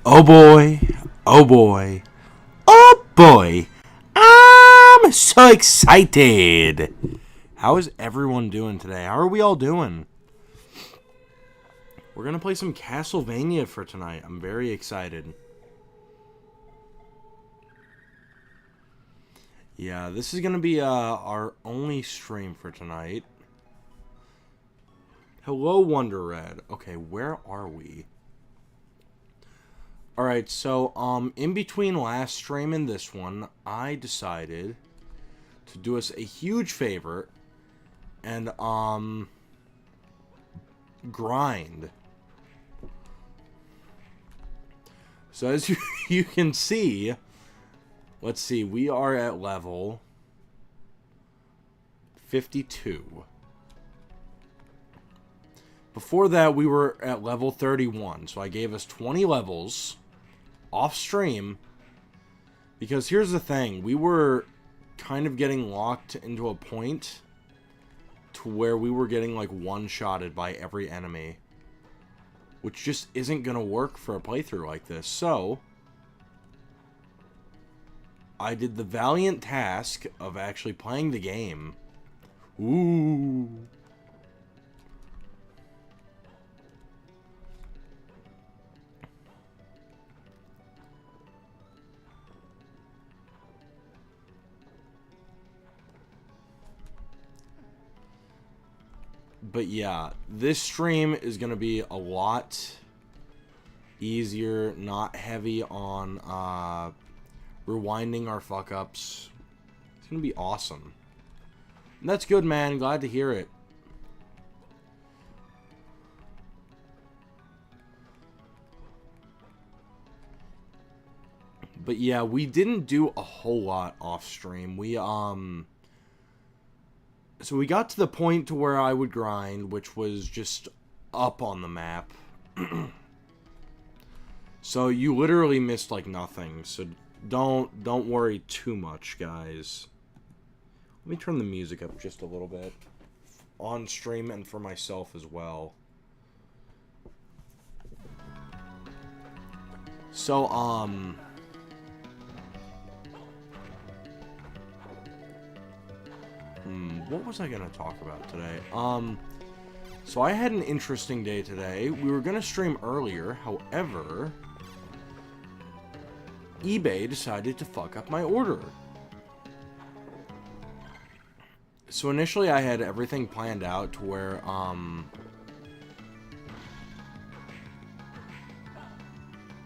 Oh boy, oh boy, oh boy, I'm so excited. How is everyone doing today? How are we all doing? We're going to play some Castlevania for tonight. I'm very excited. Yeah, this is going to be our only stream for tonight. Hello, Wonder Red. Okay, where are we? Alright, so, in between last stream and this one, I decided to do us a huge favor and, grind. So as you can see, let's see, we are at level 52. Before that, we were at level 31, so I gave us 20 levels off stream, because here's the thing, we were kind of getting locked into a point to where we were getting like one-shotted by every enemy, which just isn't gonna work for a playthrough like this. So I did the valiant task of actually playing the game. Ooh. But yeah, this stream is going to be a lot easier, not heavy on rewinding our fuck-ups. It's going to be awesome. And that's good, man. Glad to hear it. But yeah, we didn't do a whole lot off stream. So we got to the point to where I would grind, which was just up on the map. So you literally missed like nothing. So don't worry too much, guys. Let me turn the music up just a little bit on stream and for myself as well. So what was I going to talk about today? So I had an interesting day today. We were going to stream earlier, however, eBay decided to fuck up my order. So initially I had everything planned out to where,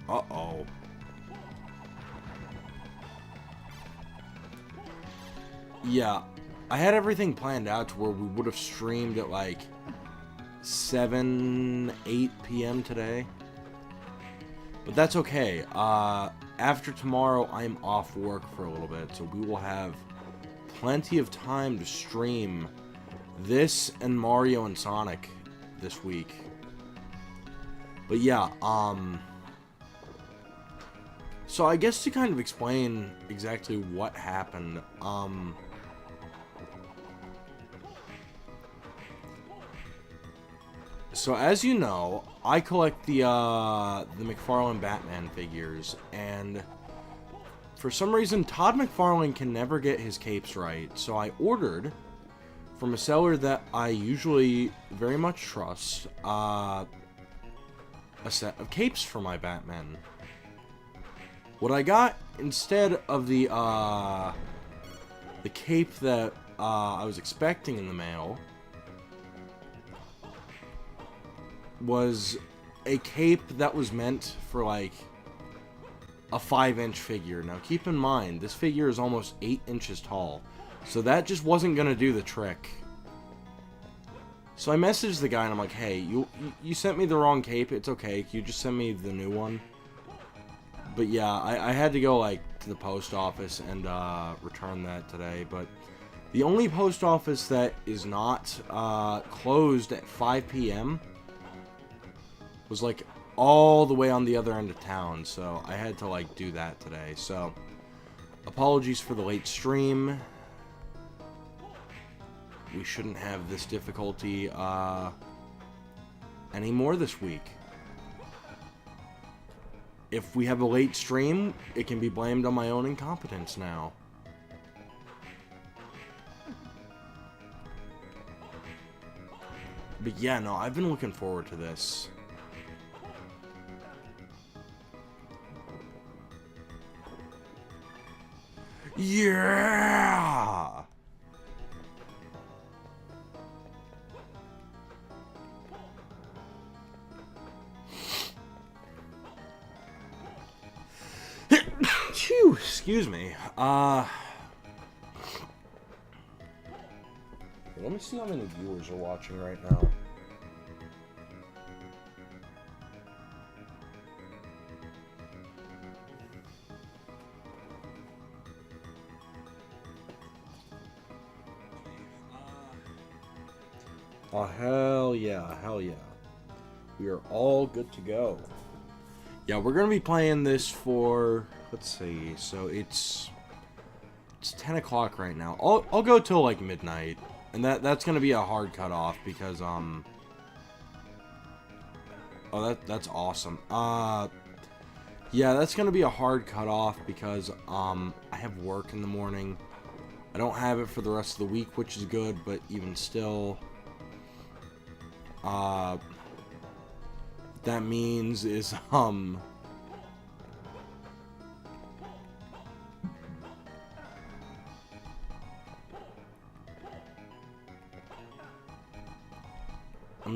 uh-oh. Yeah. I had everything planned out to where we would have streamed at like 7, 8 p.m. today. But that's okay. After tomorrow, I'm off work for a little bit, so we will have plenty of time to stream this and Mario and Sonic this week. But yeah, so I guess to kind of explain exactly what happened, so as you know, I collect the McFarlane Batman figures, and for some reason Todd McFarlane can never get his capes right, so I ordered from a seller that I usually very much trust a set of capes for my Batman. What I got instead of the cape that I was expecting in the mail was a cape that was meant for like a 5-inch figure. Now keep in mind, this figure is almost 8 inches tall, so that just wasn't gonna do the trick. So I messaged the guy and I'm like, hey, you sent me the wrong cape, it's okay, can you just send me the new one? But yeah, I had to go like to the post office and return that today. But the only post office that is not closed at 5 p.m. was like all the way on the other end of town, so I had to like do that today. So apologies for the late stream. We shouldn't have this difficulty anymore this week. if we have a late stream, it can be blamed on my own incompetence now. But yeah, no, I've been looking forward to this. Yeah! Phew, excuse me. Let me see how many viewers are watching right now. Oh, hell yeah, hell yeah. We are all good to go. Yeah, we're going to be playing this for, let's see, so it's 10 o'clock right now. I'll go till like midnight, and that's going to be a hard cutoff because, oh, that's awesome. Yeah, that's going to be a hard cutoff because, I have work in the morning. I don't have it for the rest of the week, which is good, but even still, that means is, I'm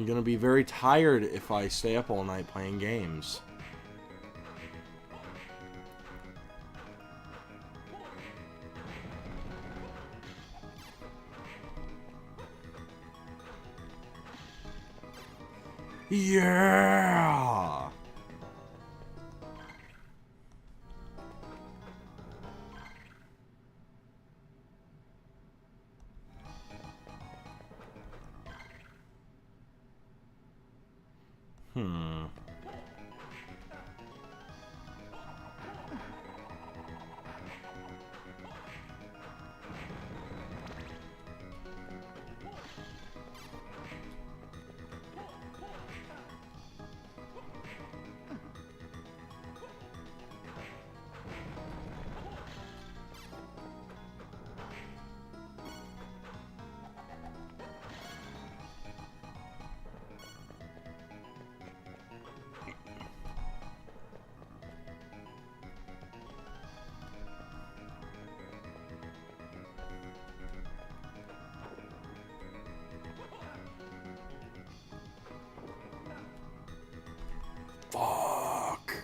gonna be very tired if I stay up all night playing games. Yeah! Fuck.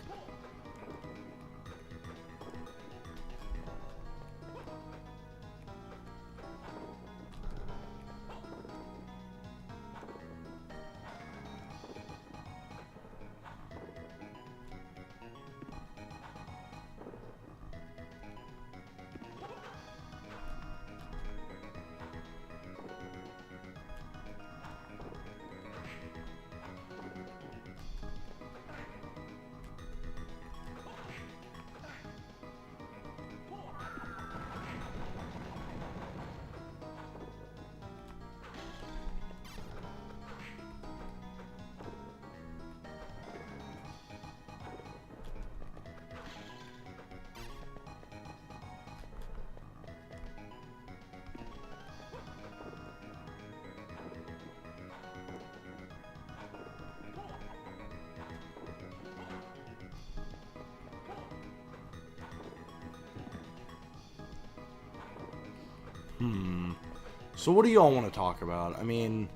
So what do y'all want to talk about? I mean,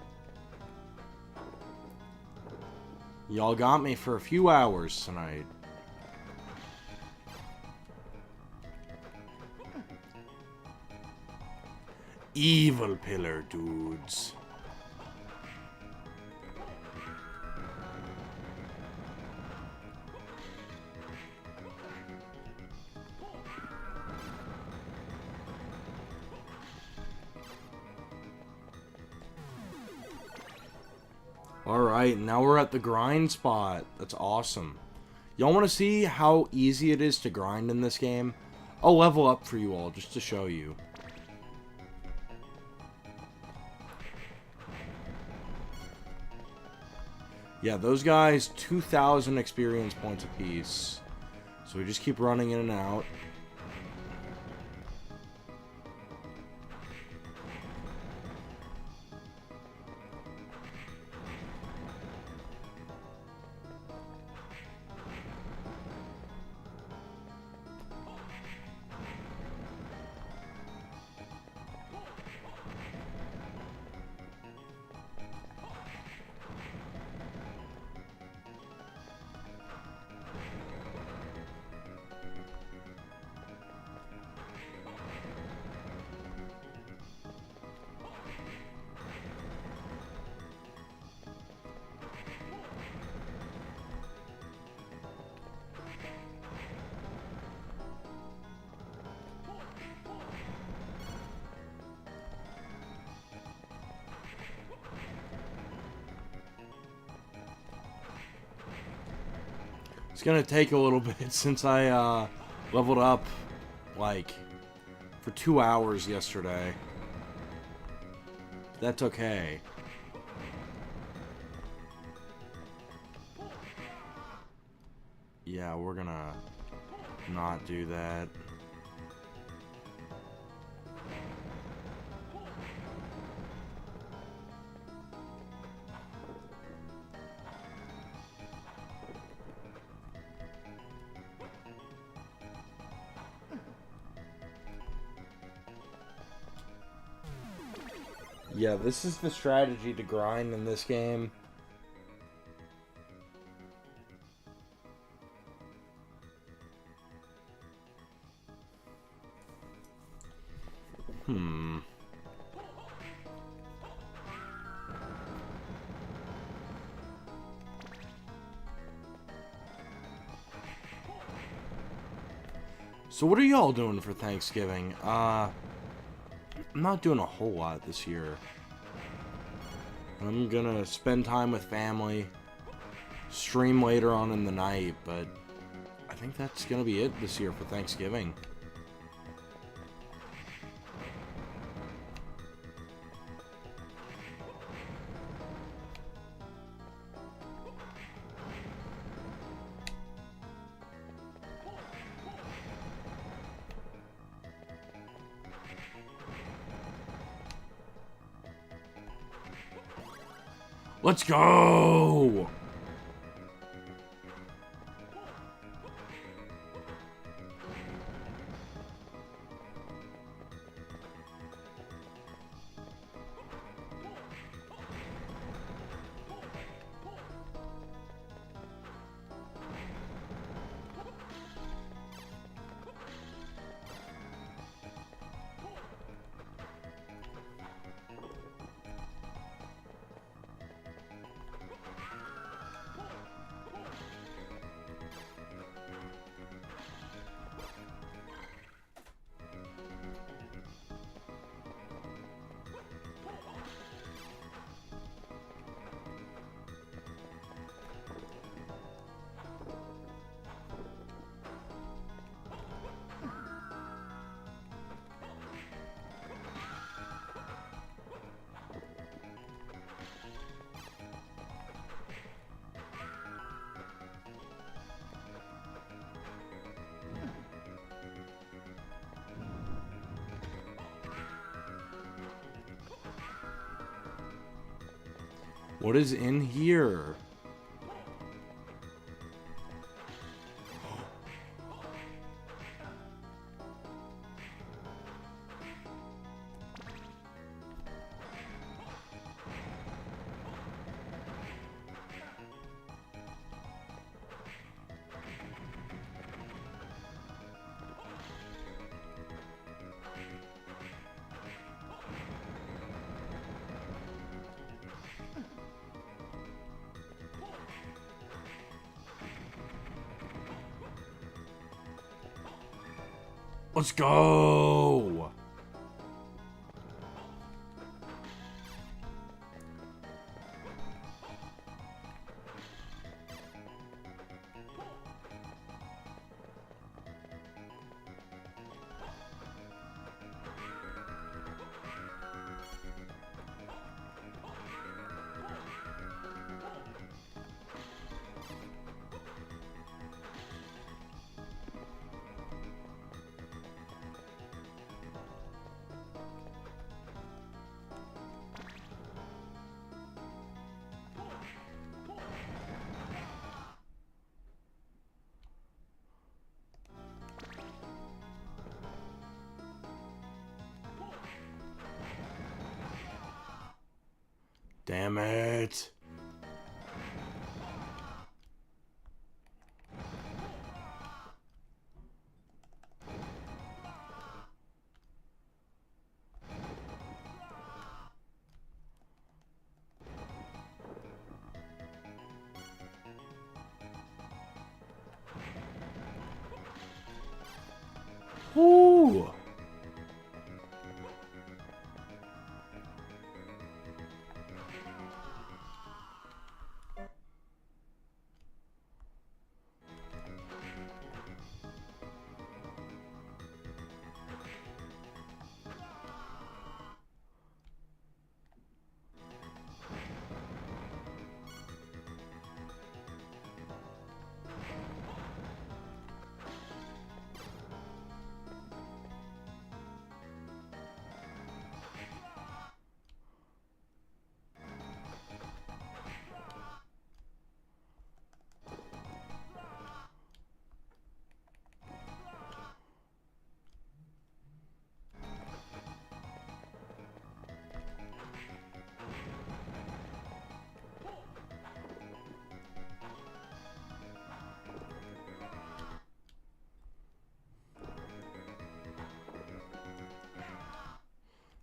y'all got me for a few hours tonight. Evil pillar dudes. Alright, now we're at the grind spot. That's awesome. Y'all want to see how easy it is to grind in this game? I'll level up for you all just to show you. Yeah, those guys, 2,000 experience points apiece. So we just keep running in and out. It's gonna take a little bit since I leveled up like for 2 hours yesterday. That's okay. Yeah, we're gonna not do that. Yeah, this is the strategy to grind in this game. So what are y'all doing for Thanksgiving? I'm not doing a whole lot this year. I'm gonna spend time with family, stream later on in the night, but I think that's gonna be it this year for Thanksgiving. Let's go! What is in here? Let's go! Damn it. Ooh.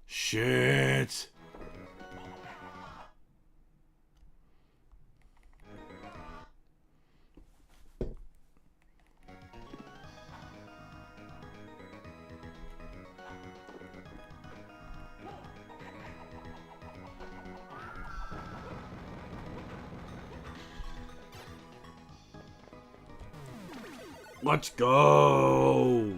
Shit. Let's go.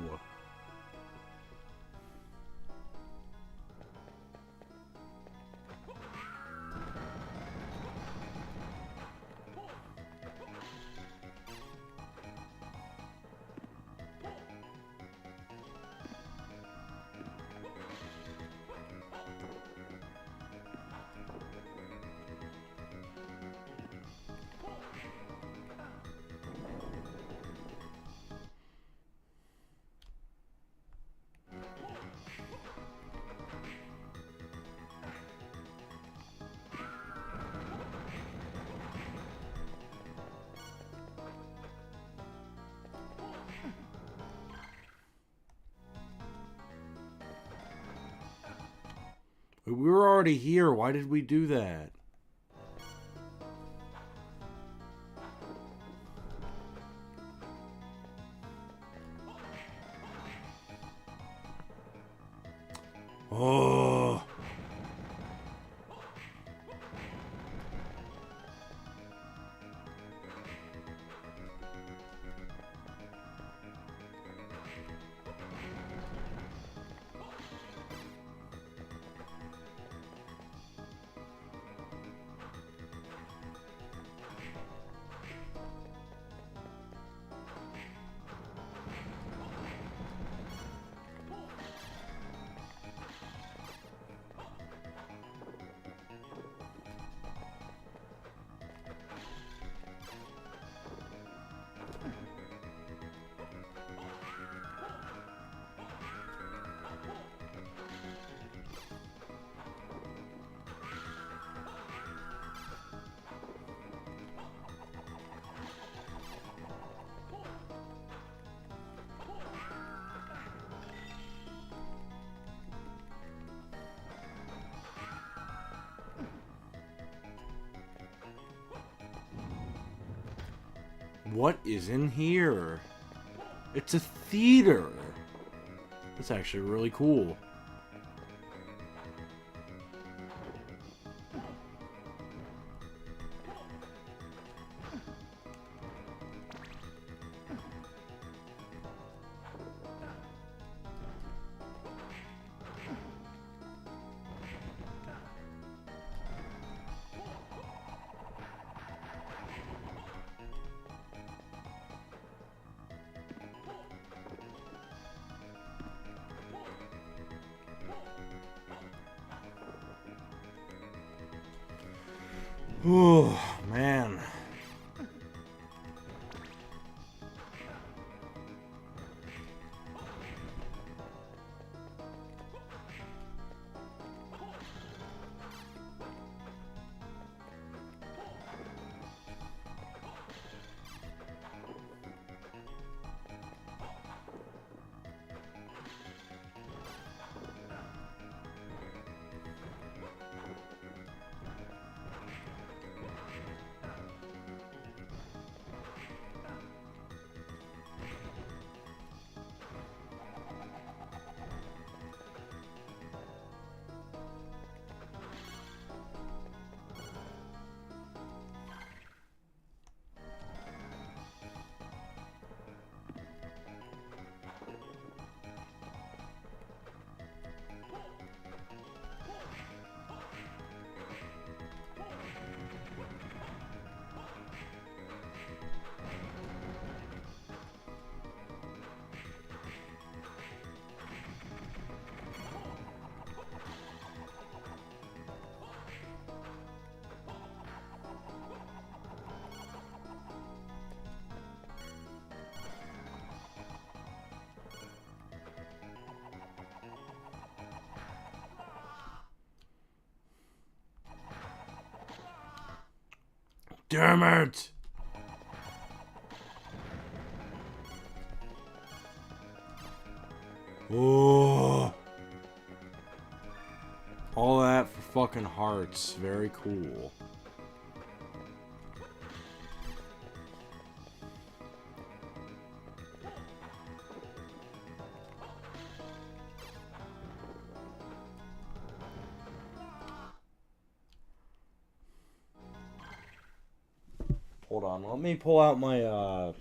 We were already here. Why did we do that? Oh. What is in here? It's a theater. That's actually really cool. Oh, man. Damn it! Oh. All that for fucking hearts. Very cool. Hold on, let me pull out my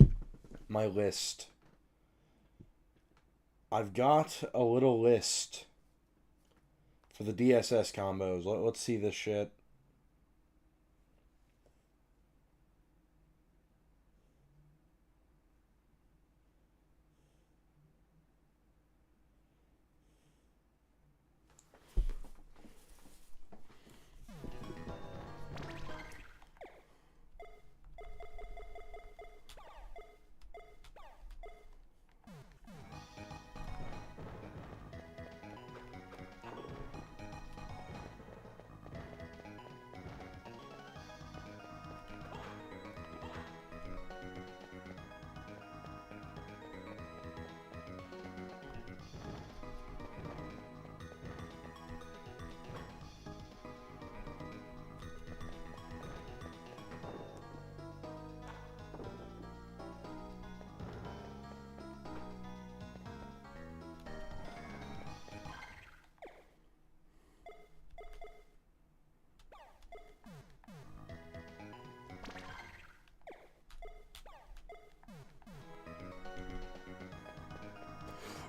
my list. I've got a little list for the DSS combos. Let's see this shit.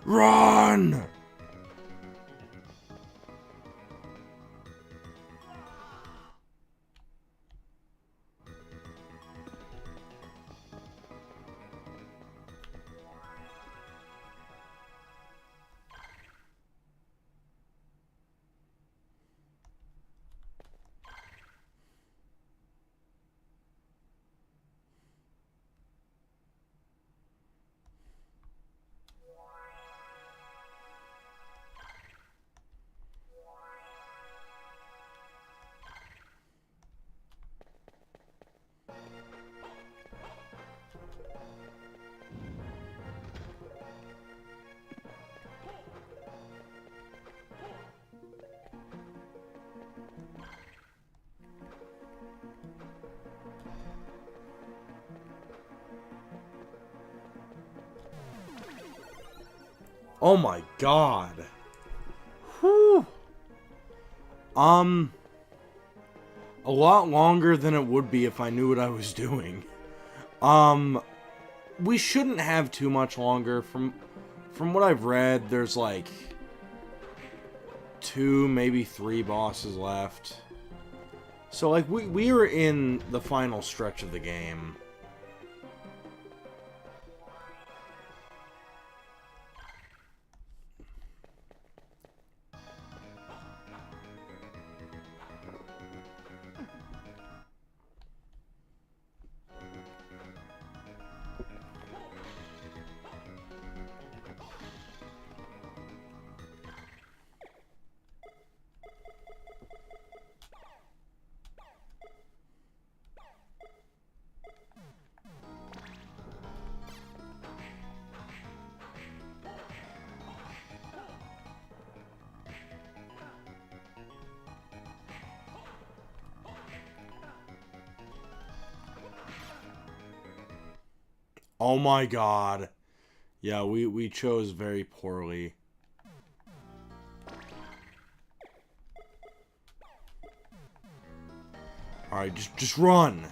Run! Oh my god. Whew. A lot longer than it would be if I knew what I was doing. We shouldn't have too much longer. From what I've read, there's like 2, maybe 3 bosses left. So like we are in the final stretch of the game. Oh my god. Yeah, we chose very poorly. Alright, just run.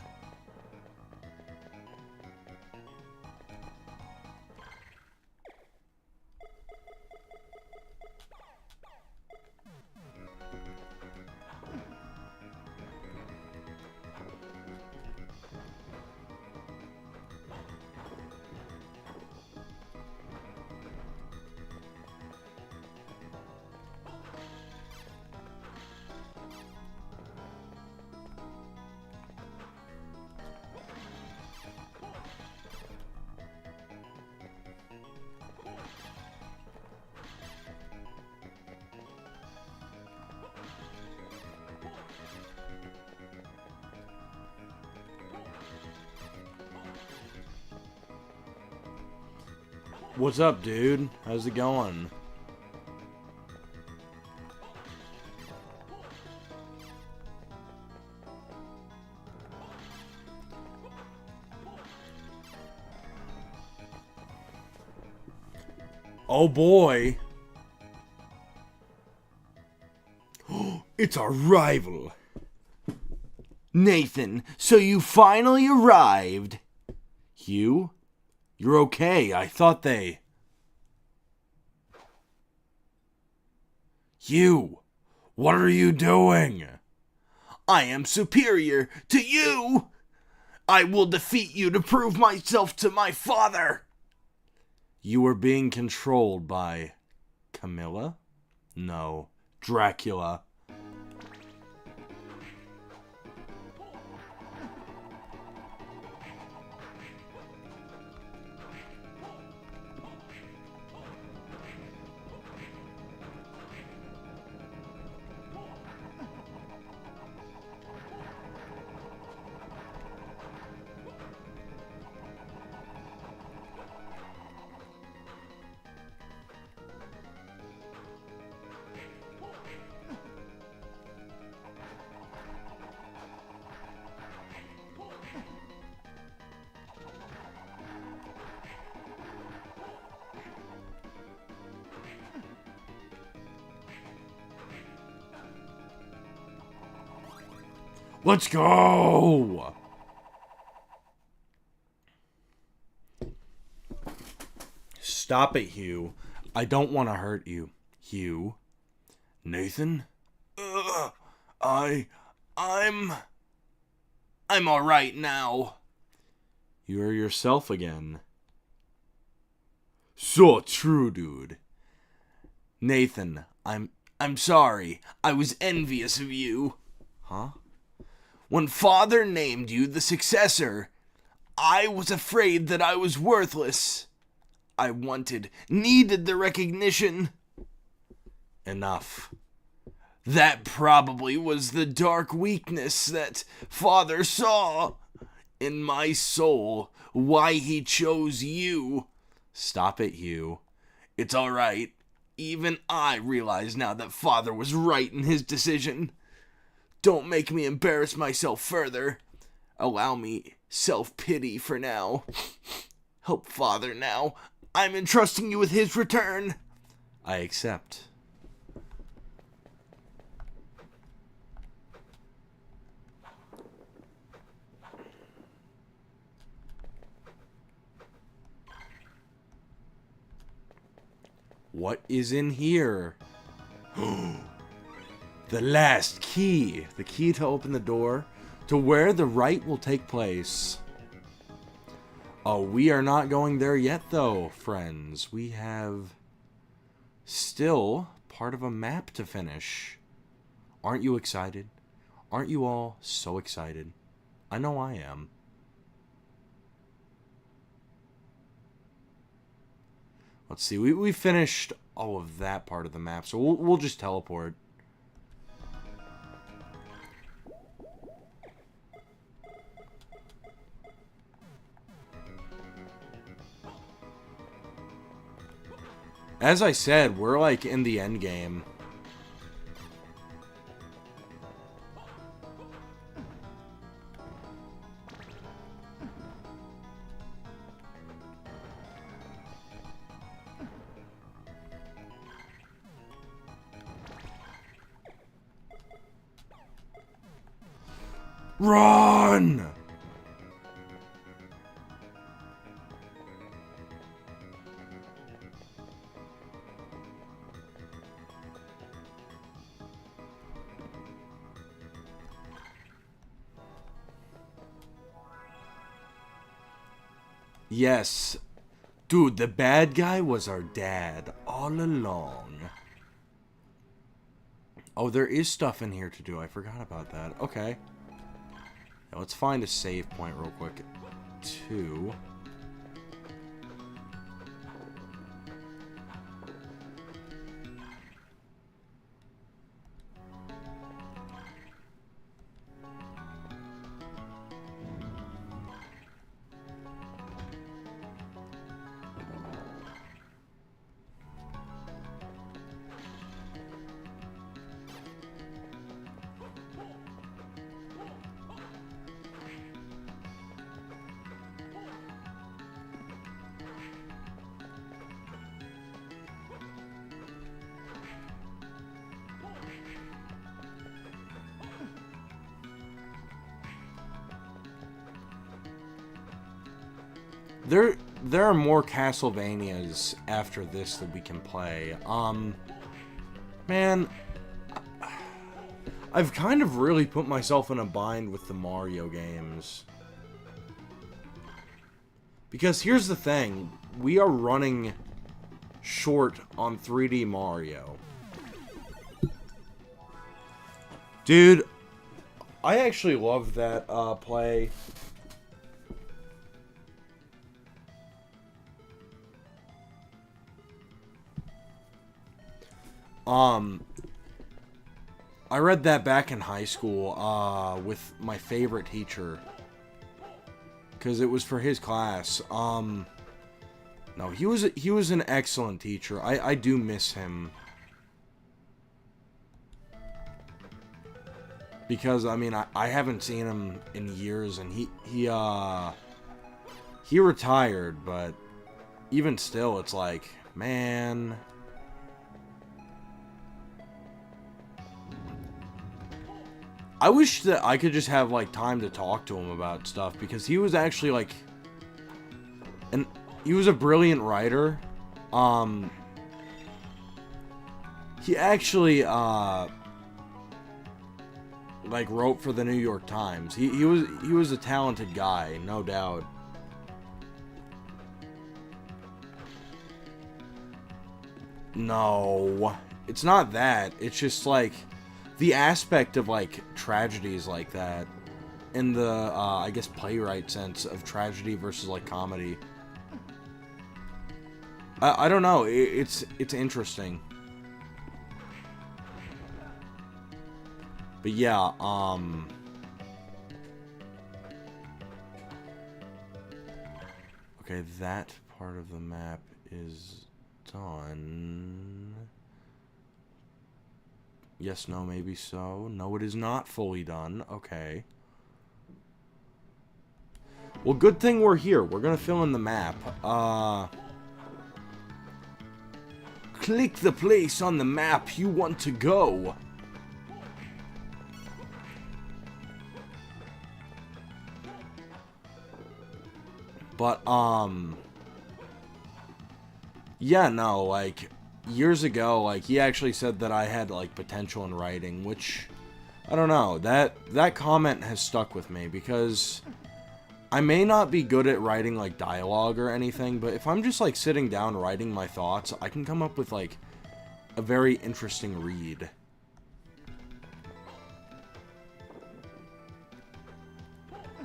What's up, dude? How's it going? Oh boy. It's our rival. Nathan, so you finally arrived. Hugh? You're okay. I thought they... Hugh, what are you doing? I am superior to you. I will defeat you to prove myself to my father. You were being controlled by Camilla? No, Dracula. Let's go! Stop it, Hugh. I don't want to hurt you. Hugh? Nathan? I'm alright now. You're yourself again. So true, dude. Nathan, I'm sorry. I was envious of you. Huh? When Father named you the successor, I was afraid that I was worthless. I needed the recognition. Enough. That probably was the dark weakness that Father saw in my soul, why he chose you. Stop it, Hugh. It's all right. Even I realize now that Father was right in his decision. Don't make me embarrass myself further. Allow me self-pity for now. Help Father now. I'm entrusting you with his return. I accept. What is in here? The last key. The key to open the door to where the rite will take place. Oh, we are not going there yet, though, friends. We have still part of a map to finish. Aren't you excited? Aren't you all so excited? I know I am. Let's see. We finished all of that part of the map, so we'll just teleport. As I said, we're like in the end game. Run! Yes. Dude, the bad guy was our dad all along. Oh, there is stuff in here to do. I forgot about that. Okay. Now let's find a save point real quick. 2. there are more Castlevanias after this that we can play. Man, I've kind of really put myself in a bind with the Mario games. Because here's the thing, we are running short on 3D Mario. Dude, I actually love that play. I read that back in high school with my favorite teacher. Because it was for his class. No, he was an excellent teacher. I do miss him. Because, I mean, I haven't seen him in years, and he retired, but even still, it's like, man. I wish that I could just have, like, time to talk to him about stuff, because he was actually, like, he was a brilliant writer. He actually, like, wrote for the New York Times. He was a talented guy, no doubt. No, it's not that. It's just, like, the aspect of, like, tragedies like that, in the, I guess, playwright sense of tragedy versus, like, comedy. I don't know. It's interesting. But yeah, okay, that part of the map is done. Yes, no, maybe so. No, it is not fully done. Okay. Well, good thing we're here. We're gonna fill in the map. Click the place on the map you want to go. But, yeah, no, like, years ago, like, he actually said that I had, like, potential in writing, which, I don't know, that comment has stuck with me, because I may not be good at writing, like, dialogue or anything, but if I'm just, like, sitting down writing my thoughts, I can come up with, like, a very interesting read.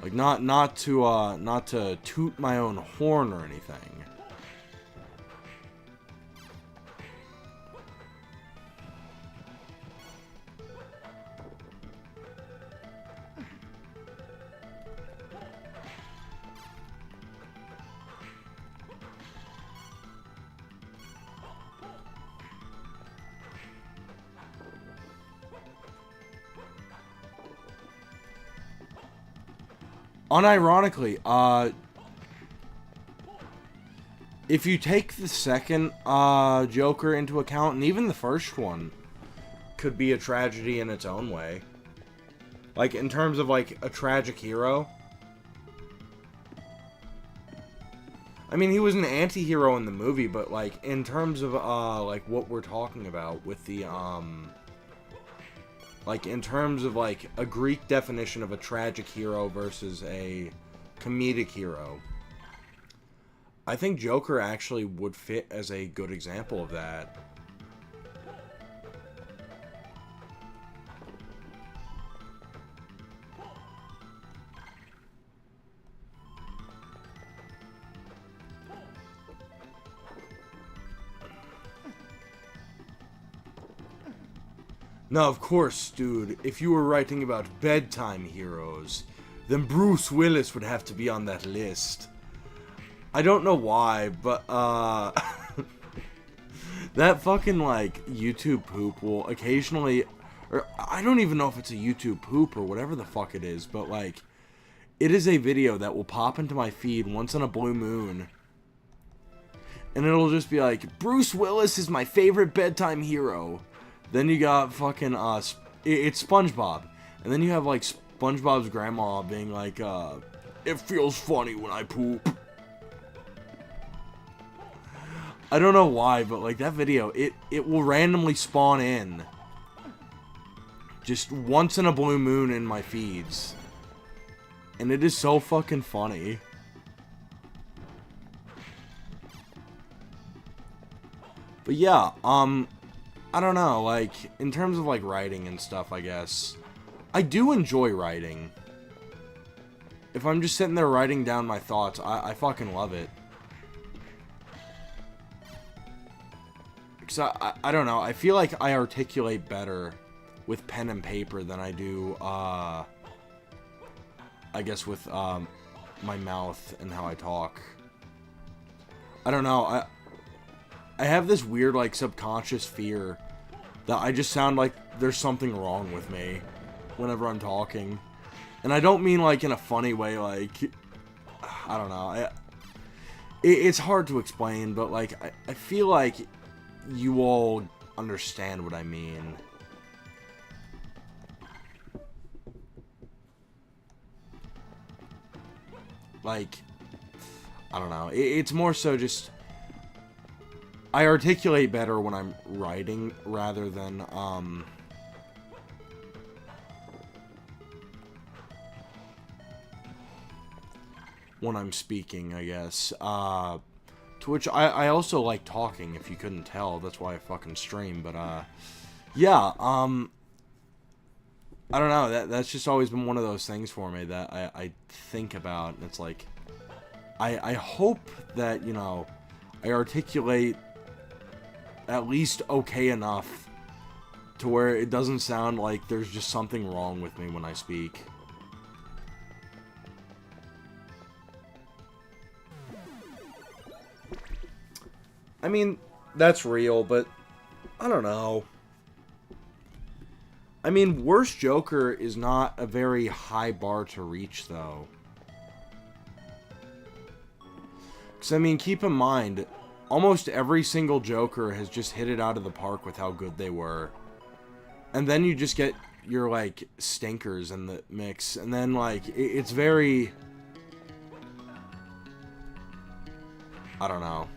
Like, not to toot my own horn or anything. Unironically, if you take the second Joker into account, and even the first one could be a tragedy in its own way. Like, in terms of, like, a tragic hero. I mean, he was an anti-hero in the movie, but, like, in terms of, like, what we're talking about with the, like, in terms of, like, a Greek definition of a tragic hero versus a comedic hero, I think Joker actually would fit as a good example of that. Now, of course, dude, if you were writing about bedtime heroes, then Bruce Willis would have to be on that list. I don't know why, but, that fucking, like, YouTube poop will occasionally, or I don't even know if it's a YouTube poop or whatever the fuck it is, but, like, it is a video that will pop into my feed once on a blue moon. And it'll just be like, Bruce Willis is my favorite bedtime hero. Then you got fucking, it's SpongeBob. And then you have, like, SpongeBob's grandma being like, it feels funny when I poop. I don't know why, but like that video, it will randomly spawn in just once in a blue moon in my feeds. And it is so fucking funny. But yeah, I don't know, like, in terms of, like, writing and stuff, I guess, I do enjoy writing. If I'm just sitting there writing down my thoughts, I fucking love it. Because I don't know, I feel like I articulate better with pen and paper than I do, I guess with, my mouth and how I talk. I don't know, I have this weird, like, subconscious fear that I just sound like there's something wrong with me whenever I'm talking. And I don't mean, like, in a funny way, like, I don't know. It's hard to explain, but, like, I feel like you all understand what I mean. Like, I don't know. It's more so just I articulate better when I'm writing rather than, when I'm speaking, I guess. To which I also like talking, if you couldn't tell. That's why I fucking stream, but, yeah, I don't know, that's just always been one of those things for me that I think about, and it's like, I hope that, you know, I articulate at least okay enough to where it doesn't sound like there's just something wrong with me when I speak. I mean, that's real, but I don't know. I mean, worst Joker is not a very high bar to reach, though. Because, I mean, keep in mind, almost every single Joker has just hit it out of the park with how good they were. And then you just get your, like, stinkers in the mix. And then, like, it's very... I don't know.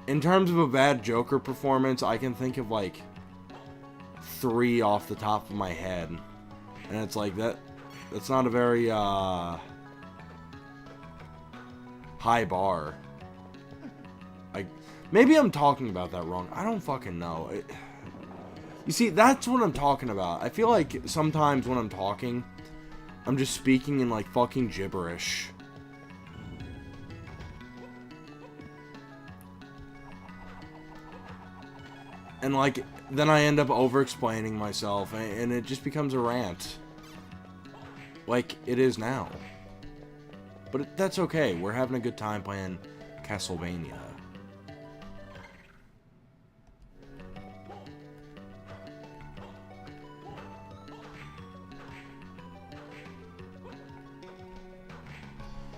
In terms of a bad Joker performance, I can think of, like, 3 off the top of my head. And it's like, that's not a very, high bar. Maybe I'm talking about that wrong. I don't fucking know. You see, that's what I'm talking about. I feel like sometimes when I'm talking, I'm just speaking in, like, fucking gibberish. And, like, then I end up over-explaining myself, and it just becomes a rant. Like it is now. But that's okay. We're having a good time playing Castlevania.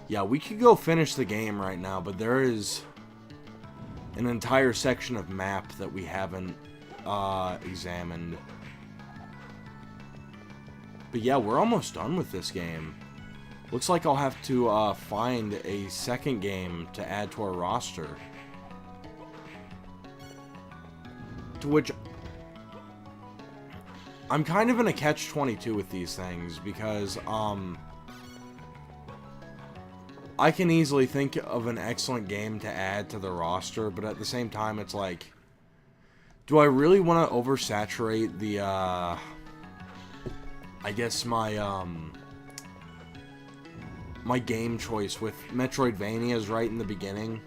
Yeah, we could go finish the game right now, but there is an entire section of map that we haven't examined. But yeah, we're almost done with this game. Looks like I'll have to find a second game to add to our roster. To which I'm kind of in a catch-22 with these things because I can easily think of an excellent game to add to the roster, but at the same time it's like, do I really want to oversaturate the I guess my my game choice with Metroidvanias right in the beginning?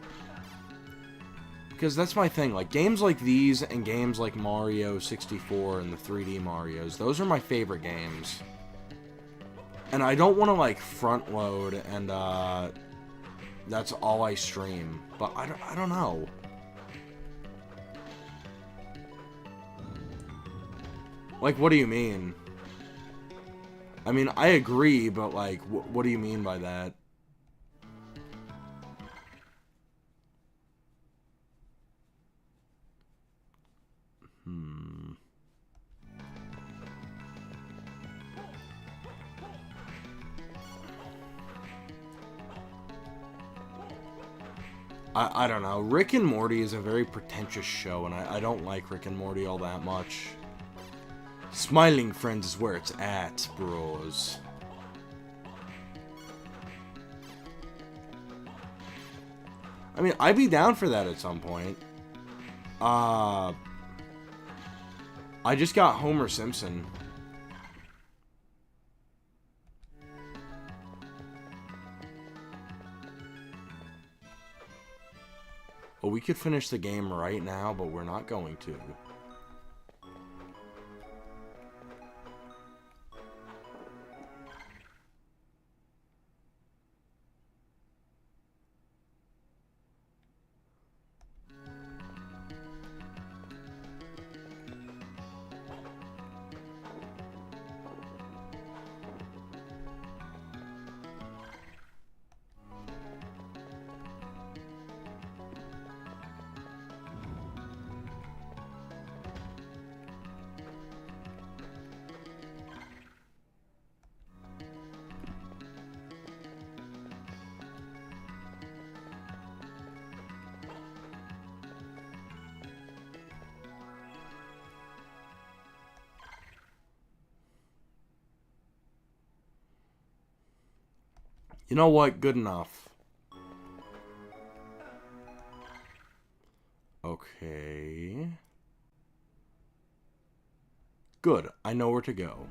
Because that's my thing, like, games like these and games like Mario 64 and the 3D Marios, those are my favorite games. And I don't want to, like, front load and, that's all I stream. But I don't know. Like, what do you mean? I mean, I agree, but, like, what do you mean by that? I don't know. Rick and Morty is a very pretentious show, and I don't like Rick and Morty all that much. Smiling Friends is where it's at, bros. I mean, I'd be down for that at some point. I just got Homer Simpson. Well, we could finish the game right now, but we're not going to. You know what? Good enough. Okay. Good. I know where to go.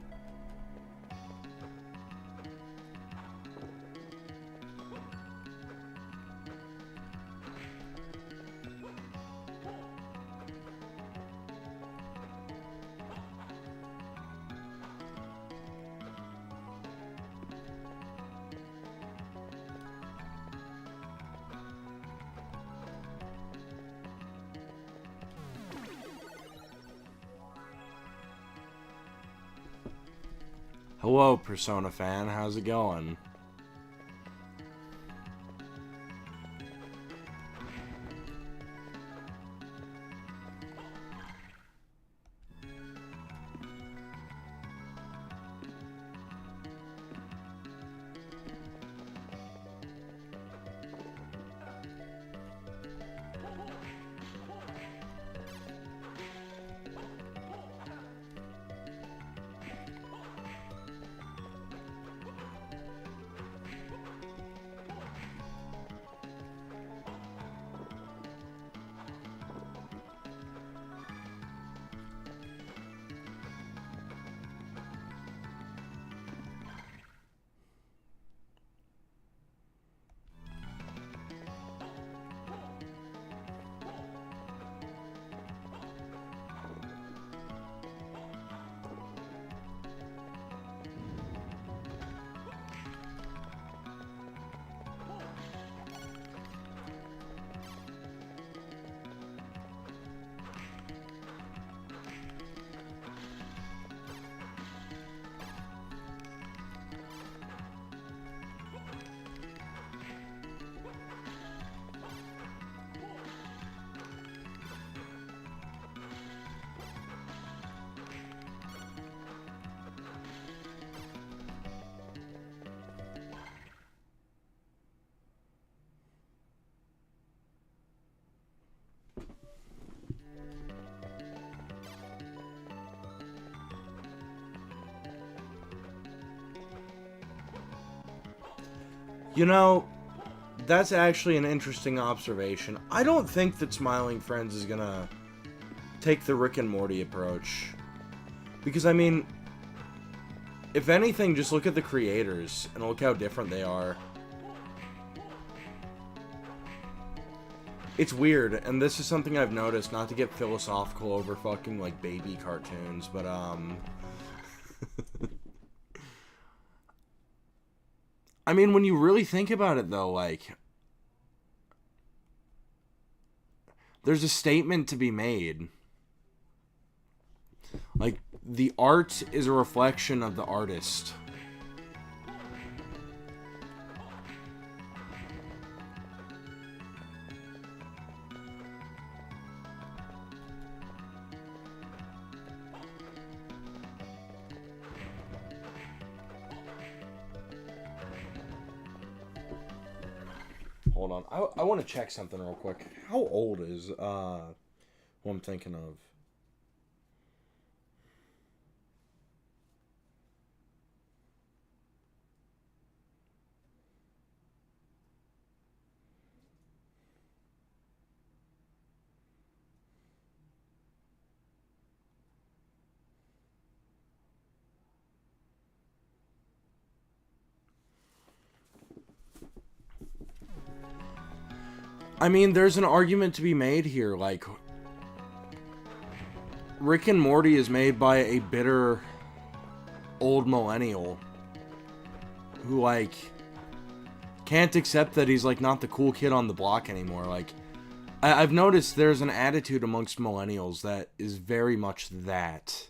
Hello, Persona fan. How's it going? You know, that's actually an interesting observation. I don't think that Smiling Friends is gonna take the Rick and Morty approach. Because, I mean, if anything, just look at the creators and look how different they are. It's weird, and this is something I've noticed, not to get philosophical over fucking, like, baby cartoons, but, I mean, when you really think about it, though, like, there's a statement to be made. Like, the art is a reflection of the artist. Hold on. I want to check something real quick. How old is who I'm thinking of? I mean, there's an argument to be made here. Like, Rick and Morty is made by a bitter old millennial who, like, can't accept that he's, like, not the cool kid on the block anymore. Like, I've noticed there's an attitude amongst millennials that is very much that.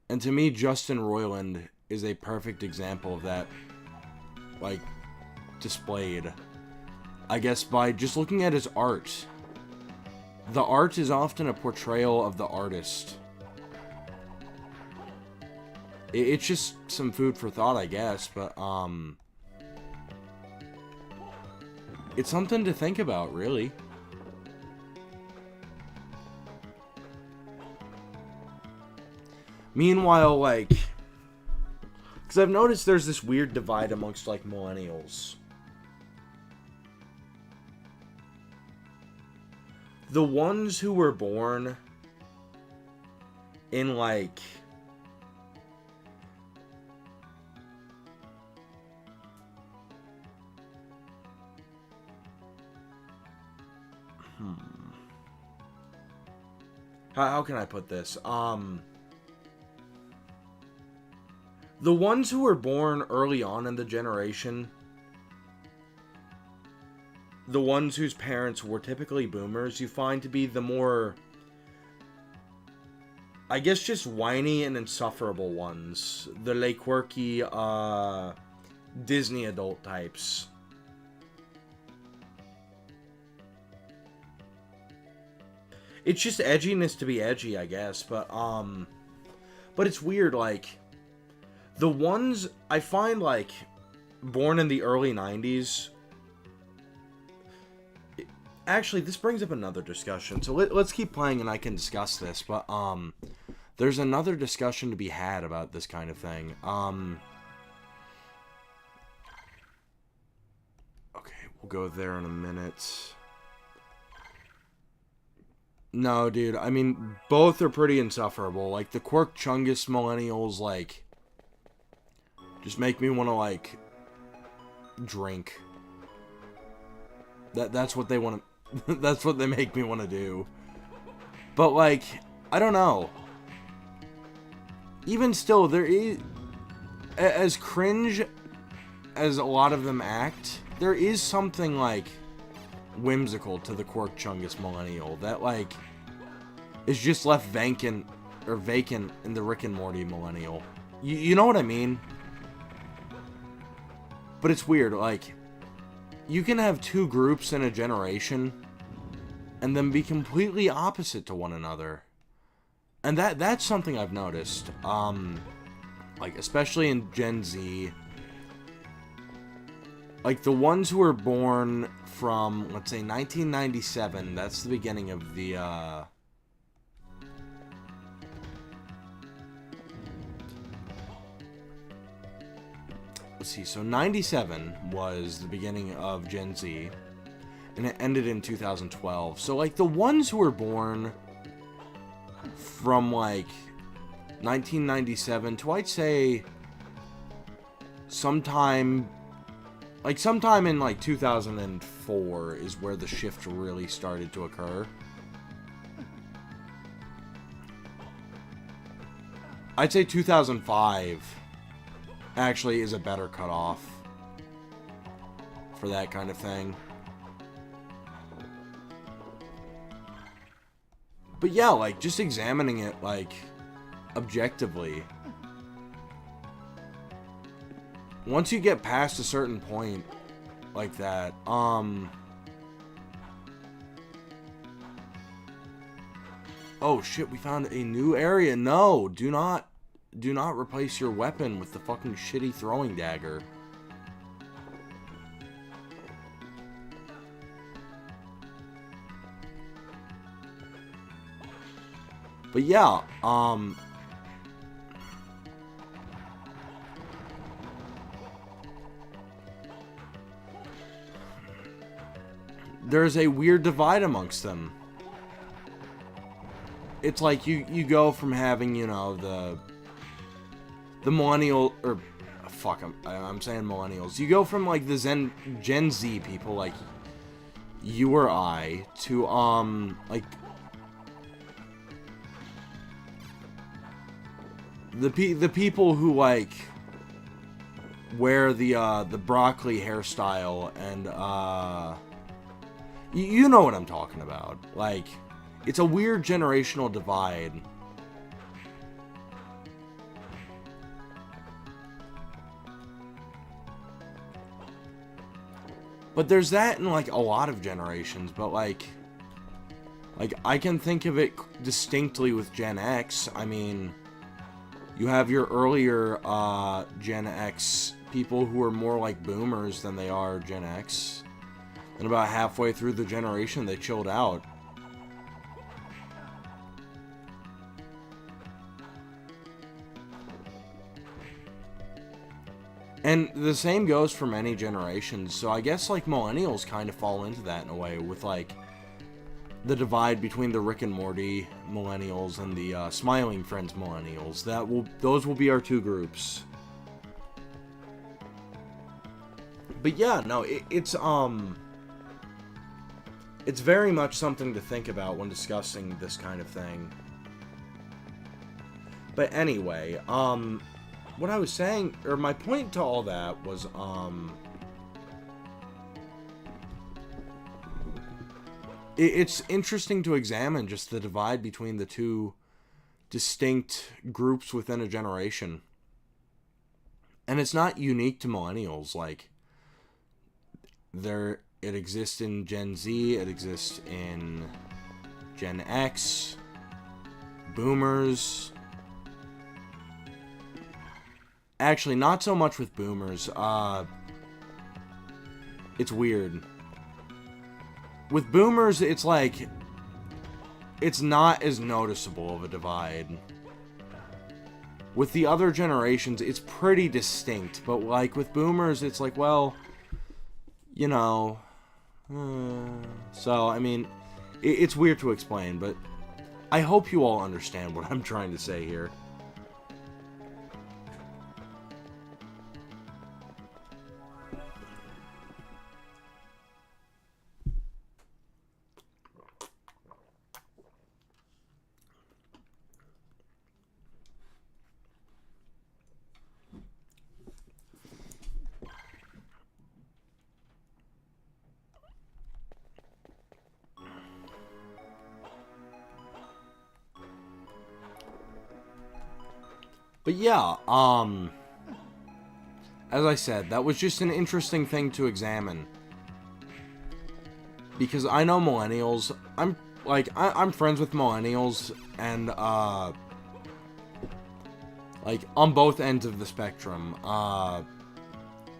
And to me, Justin Roiland is a perfect example of that, like, displayed. I guess by just looking at his art. The art is often a portrayal of the artist. It's just some food for thought, I guess, but, it's something to think about, really. Meanwhile, like, because I've noticed there's this weird divide amongst, like, millennials. The ones who were born in, like, how can I put this? The ones who were born early on in the generation, the ones whose parents were typically boomers, you find to be the more, I guess, just whiny and insufferable ones. The like quirky, Disney adult types. It's just edginess to be edgy, I guess, but it's weird, like, the ones I find, like, born in the early 90s. Actually, this brings up another discussion, so let's keep playing and I can discuss this, but, there's another discussion to be had about this kind of thing. Okay, we'll go there in a minute. No, dude, I mean, both are pretty insufferable. Like, the Quirk Chungus millennials, like, just make me want to, like, drink. That's what they want to... that's what they make me want to do. But, like, I don't know. Even still, there is... As cringe as a lot of them act, there is something, like, whimsical to the Quirk Chungus millennial that, like, is just left vacant in the Rick and Morty millennial. You know what I mean? But it's weird, like, you can have two groups in a generation and then be completely opposite to one another. And that's something I've noticed. Like, especially in Gen Z. Like, the ones who were born from, let's say, 1997, that's the beginning of the, let's see, so 97 was the beginning of Gen Z, and it ended in 2012. So, like, the ones who were born from, like, 1997 to, I'd say, sometime in, like, 2004 is where the shift really started to occur. I'd say 2005 actually is a better cutoff for that kind of thing. But yeah, like, just examining it, like, objectively. Once you get past a certain point like that, oh shit, we found a new area. No, do not replace your weapon with the fucking shitty throwing dagger. But yeah, there's a weird divide amongst them. It's like you go from having, you know, the millennial, or fuck, I'm saying millennials. You go from like the Gen Z people like you or I to like the people who like wear the broccoli hairstyle and you know what I'm talking about. Like, it's a weird generational divide. But there's that in like a lot of generations, but like I can think of it distinctly with Gen X. I mean, you have your earlier Gen X people who are more like boomers than they are Gen X. And about halfway through the generation, they chilled out. And the same goes for many generations. So I guess like millennials kind of fall into that in a way, with like the divide between the Rick and Morty millennials and the Smiling Friends millennials. Those will be our two groups. But yeah, no, it's very much something to think about when discussing this kind of thing. But anyway, what I was saying, or my point to all that was, it's interesting to examine just the divide between the two distinct groups within a generation. And it's not unique to millennials. Like, it exists in Gen Z, it exists in Gen X, boomers. Actually, not so much with boomers. It's weird. With boomers, it's like, it's not as noticeable of a divide. With the other generations, it's pretty distinct. But like with boomers, it's like, well, you know. So, I mean, it's weird to explain, but I hope you all understand what I'm trying to say here. But yeah, as I said, that was just an interesting thing to examine. Because I know millennials, I'm friends with millennials, and, like, on both ends of the spectrum.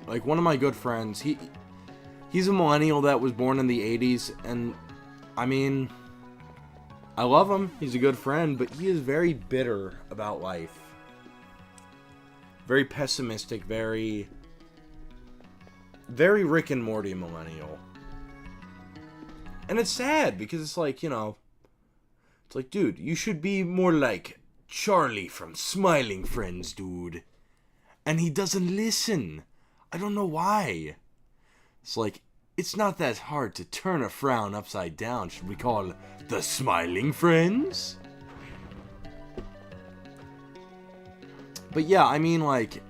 Like, one of my good friends, he's a millennial that was born in the 80s, and, I mean, I love him, he's a good friend, but he is very bitter about life. Very pessimistic, very Rick and Morty millennial. And it's sad, because it's like, you know, it's like, dude, you should be more like Charlie from Smiling Friends, dude. And he doesn't listen. I don't know why. It's like, it's not that hard to turn a frown upside down. Should we call the Smiling Friends? But yeah, I mean, like,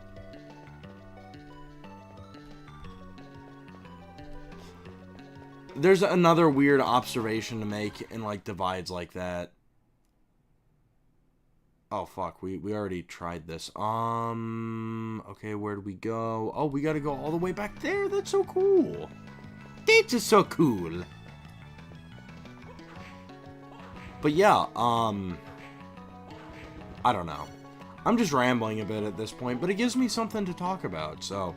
there's another weird observation to make in, like, divides like that. Oh, fuck, we already tried this. Okay, where do we go? Oh, we gotta go all the way back there? That's so cool. That is so cool. But yeah, I don't know. I'm just rambling a bit at this point, but it gives me something to talk about, so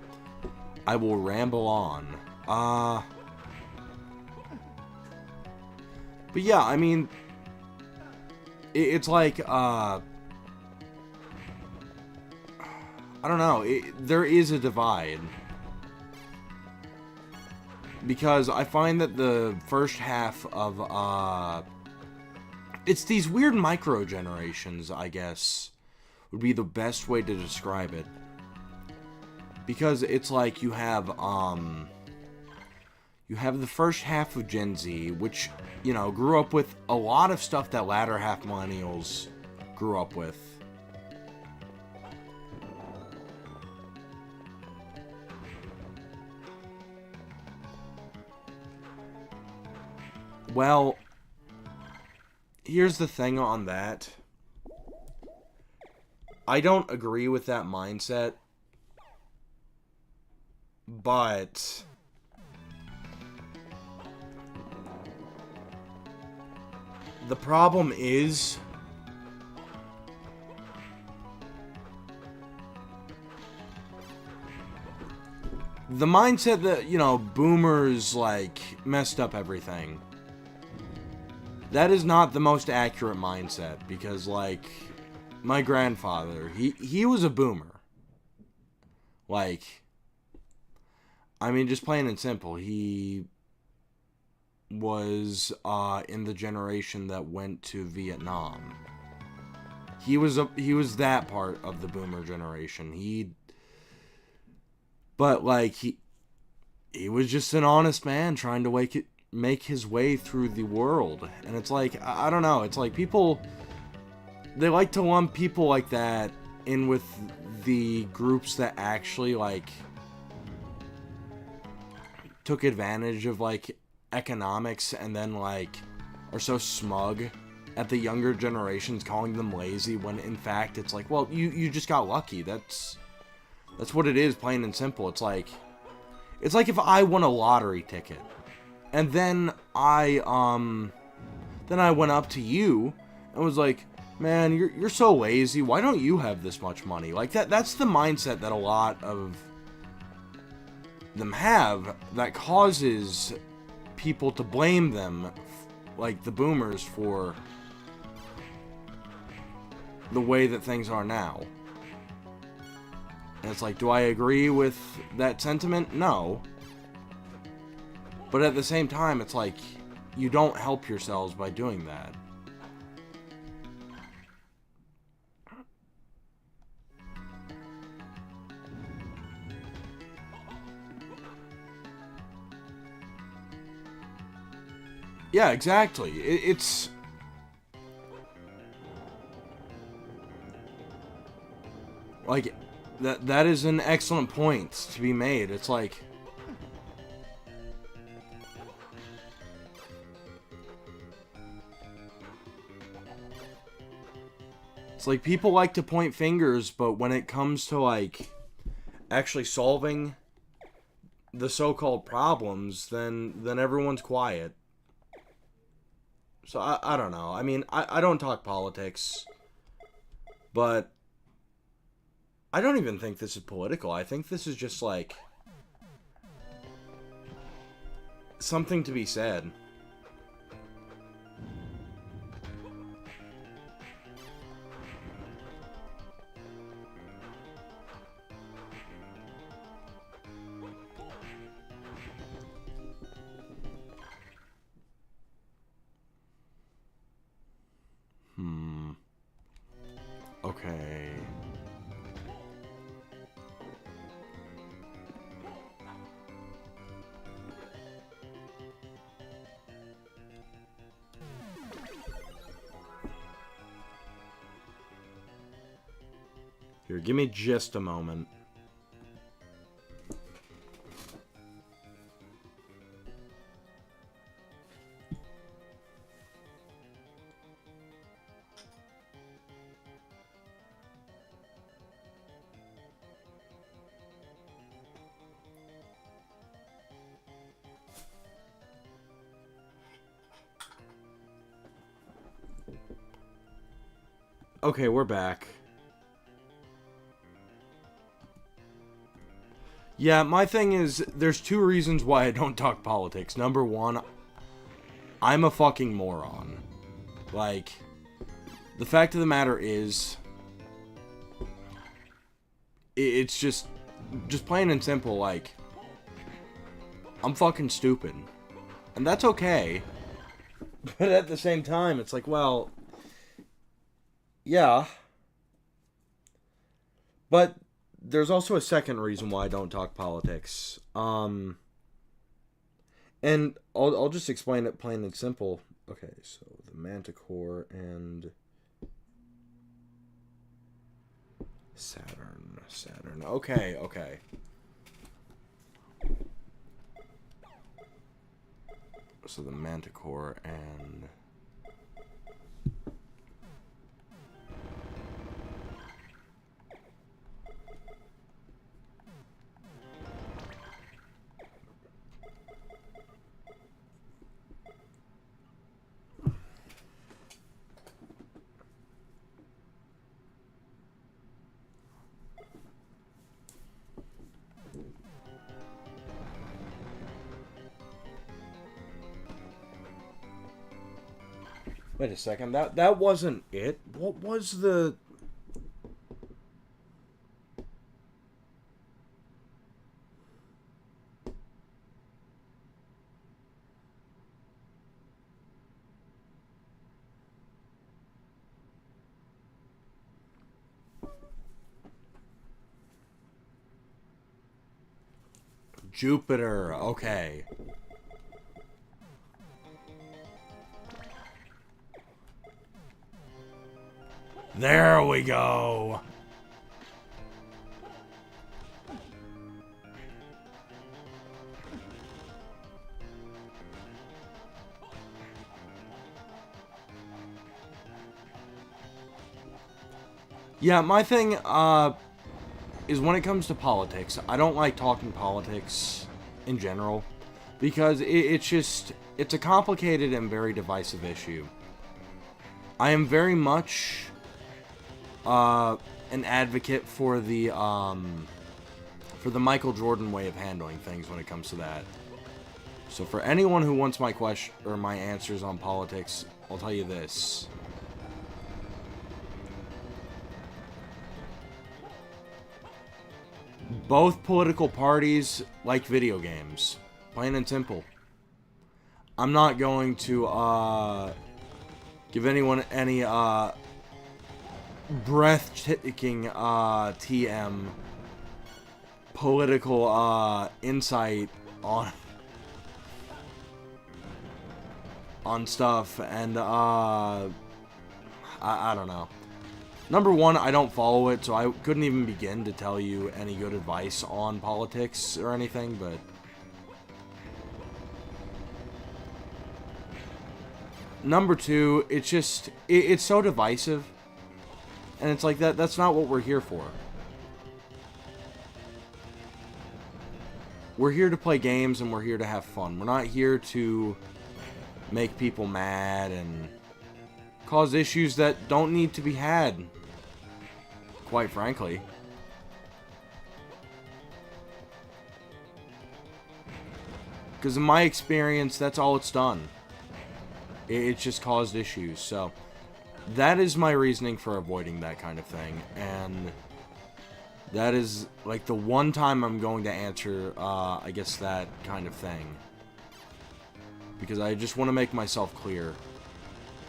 I will ramble on. But yeah, I mean, it's like, I don't know, there is a divide. Because I find that the first half of, it's these weird micro-generations, I guess, would be the best way to describe it. Because it's like you have the first half of Gen Z, which, you know, grew up with a lot of stuff that latter half millennials grew up with. Well, here's the thing on that. I don't agree with that mindset, but the problem is the mindset that, you know, boomers, like, messed up everything. That is not the most accurate mindset, because, like, my grandfather, he was a boomer. Like, I mean, just plain and simple, he was in the generation that went to Vietnam. He was that part of the boomer generation. But like he was just an honest man trying to make his way through the world. And it's like, I don't know, it's like people, they like to lump people like that in with the groups that actually, like, took advantage of, like, economics and then, like, are so smug at the younger generations, calling them lazy, when in fact it's like, well, you just got lucky. That's what it is, plain and simple. It's like if I won a lottery ticket and then I went up to you and was like, man, you're so lazy, why don't you have this much money? Like, that's the mindset that a lot of them have, that causes people to blame them, like the boomers, for the way that things are now. And it's like, do I agree with that sentiment? No. But at the same time, it's like, you don't help yourselves by doing that. Yeah, exactly. It's like, that is an excellent point to be made. It's like, people like to point fingers, but when it comes to, like, actually solving the so-called problems, then everyone's quiet. So, I don't know. I mean, I don't talk politics, but I don't even think this is political. I think this is just, like, something to be said. Okay. Here, give me just a moment. Okay, we're back. Yeah, my thing is, there's two reasons why I don't talk politics. Number one, I'm a fucking moron. Like, the fact of the matter is, it's just plain and simple, like, I'm fucking stupid. And that's okay. But at the same time, it's like, well, yeah. But there's also a second reason why I don't talk politics. And I'll just explain it plain and simple. Okay, so the Manticore and Saturn. Okay. So the Manticore and wait a second, that wasn't it. What was the... Jupiter, okay. There we go. Yeah, my thing, is when it comes to politics, I don't like talking politics in general, because it's a complicated and very divisive issue. I am very much an advocate for the Michael Jordan way of handling things when it comes to that. So for anyone who wants my question or my answers on politics, I'll tell you this. Both political parties like video games. Plain and simple. I'm not going to give anyone any breathtaking TM political insight on stuff, and I don't know. Number one, I don't follow it, so I couldn't even begin to tell you any good advice on politics or anything, but number two, it's so divisive, and it's like that's not what we're here for. We're here to play games, and we're here to have fun. We're not here to make people mad and cause issues that don't need to be had, quite frankly. Because in my experience, that's all it's done. It's just caused issues. So that is my reasoning for avoiding that kind of thing. And that is like the one time I'm going to answer, I guess, that kind of thing. Because I just want to make myself clear.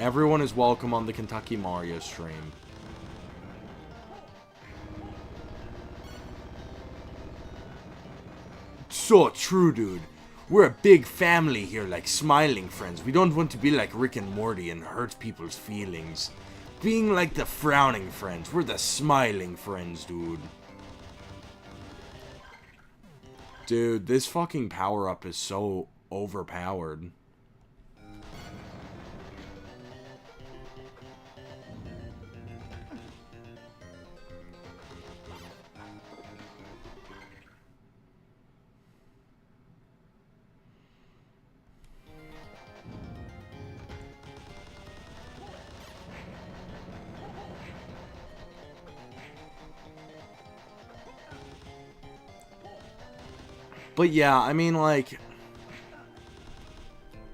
Everyone is welcome on the Kentucky Mario stream. So true, dude. We're a big family here, like smiling friends. We don't want to be like Rick and Morty and hurt people's feelings. Being like the frowning friends. We're the smiling friends, dude. Dude, this fucking power-up is so overpowered. But yeah, I mean, like,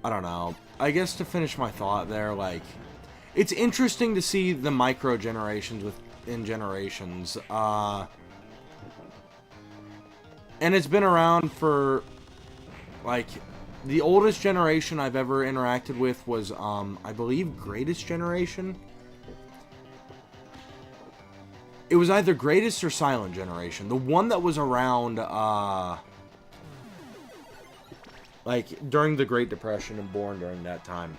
I don't know. I guess to finish my thought there, like, it's interesting to see the micro generations within generations. And it's been around for, like, the oldest generation I've ever interacted with was, I believe, Greatest Generation. It was either Greatest or Silent Generation. The one that was around, like, during the Great Depression and born during that time.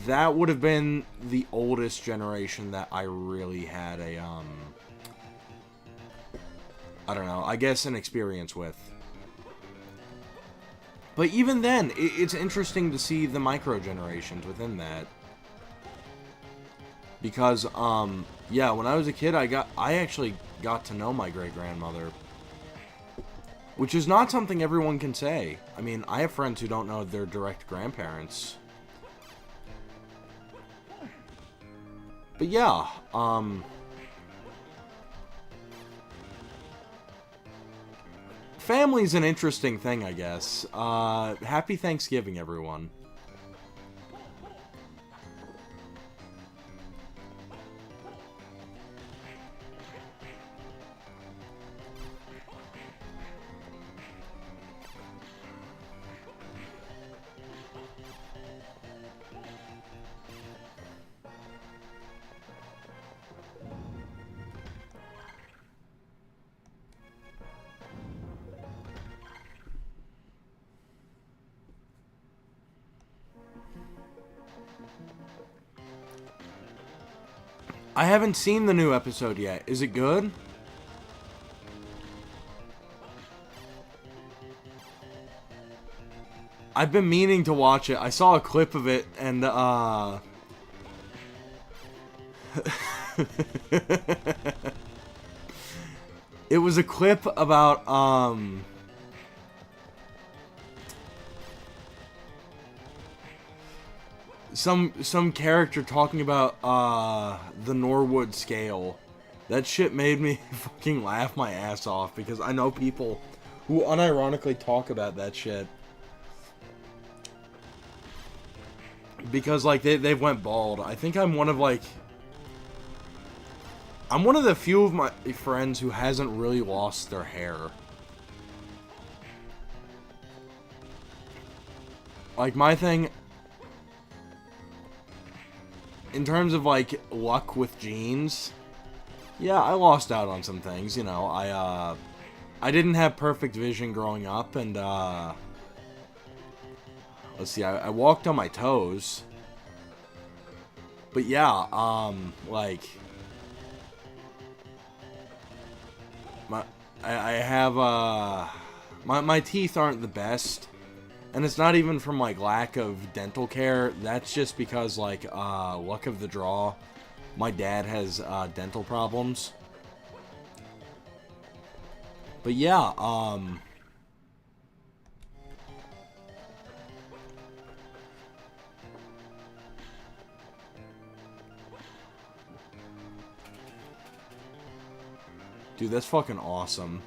That would have been the oldest generation that I really had a, I don't know, I guess an experience with. But even then, it's interesting to see the micro generations within that. Because, yeah, when I was a kid, I actually got to know my great-grandmother. Which is not something everyone can say. I mean, I have friends who don't know their direct grandparents. But yeah, family's an interesting thing, I guess. Happy Thanksgiving, everyone. I haven't seen the new episode yet. Is it good? I've been meaning to watch it. I saw a clip of it, and, it was a clip about, some character talking about, the Norwood scale. That shit made me fucking laugh my ass off, because I know people who unironically talk about that shit. Because, like, they've went bald. I think I'm one of, like... I'm one of the few of my friends who hasn't really lost their hair. Like, my thing... In terms of, like, luck with genes... Yeah, I lost out on some things, you know. I didn't have perfect vision growing up, and, let's see, I walked on my toes. But yeah, like... I have, my teeth aren't the best. And it's not even from, like, lack of dental care. That's just because, like, luck of the draw. My dad has, dental problems. But yeah, dude, that's fucking awesome.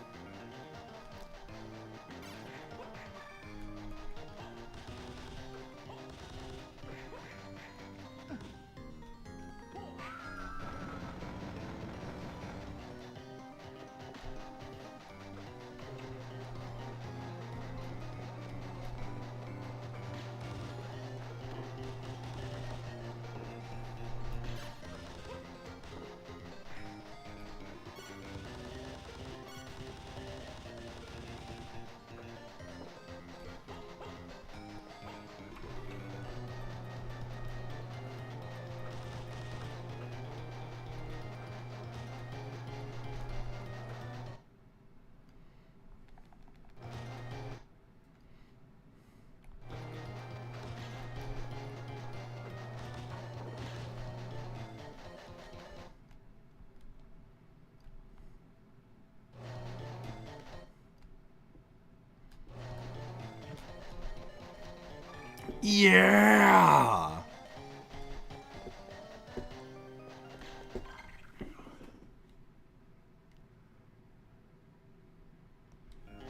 Yeah!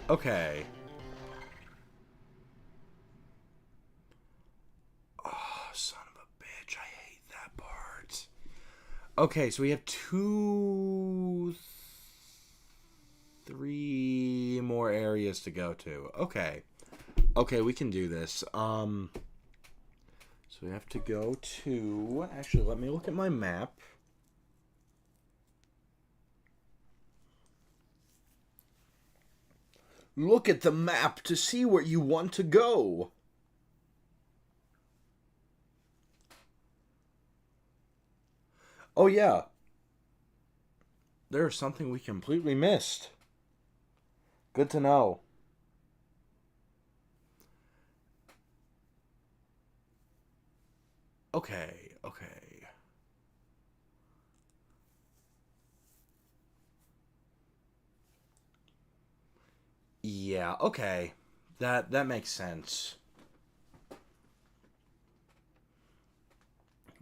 Okay. Oh, son of a bitch. I hate that Okay, so we have two, three more areas to go to. Okay. Okay, we can do this. So we have to go to... Actually, let me look at my map. Look at the map to see where you want to go. Oh, yeah. There's something we completely missed. Good to know. Okay, okay. Yeah, okay. That makes sense.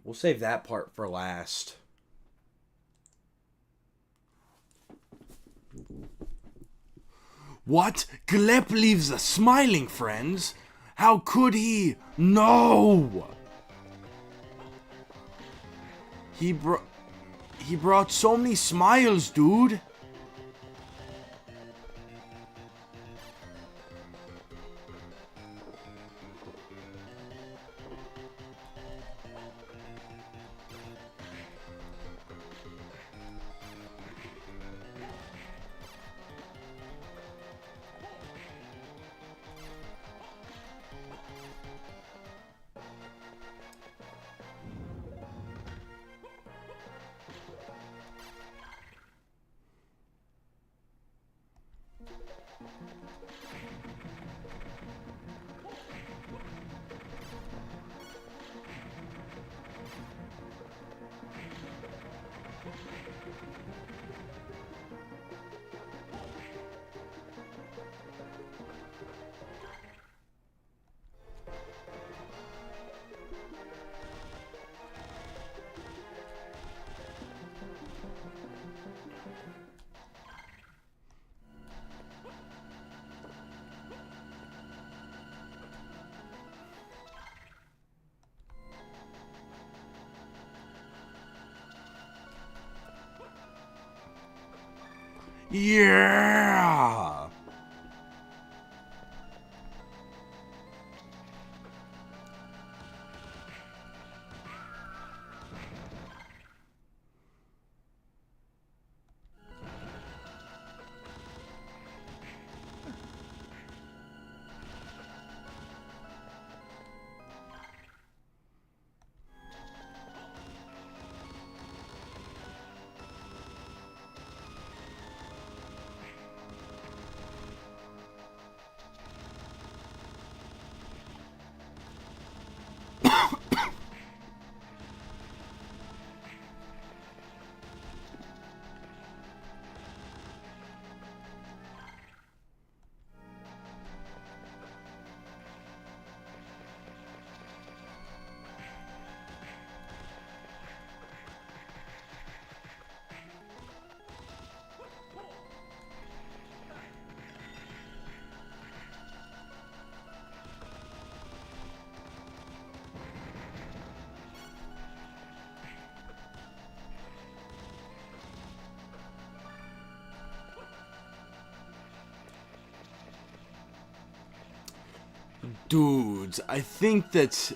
We'll save that part for last. What? Gleb leaves us smiling, friends? How could he? No! He brought so many smiles, dude. Yeah! Dudes, I think that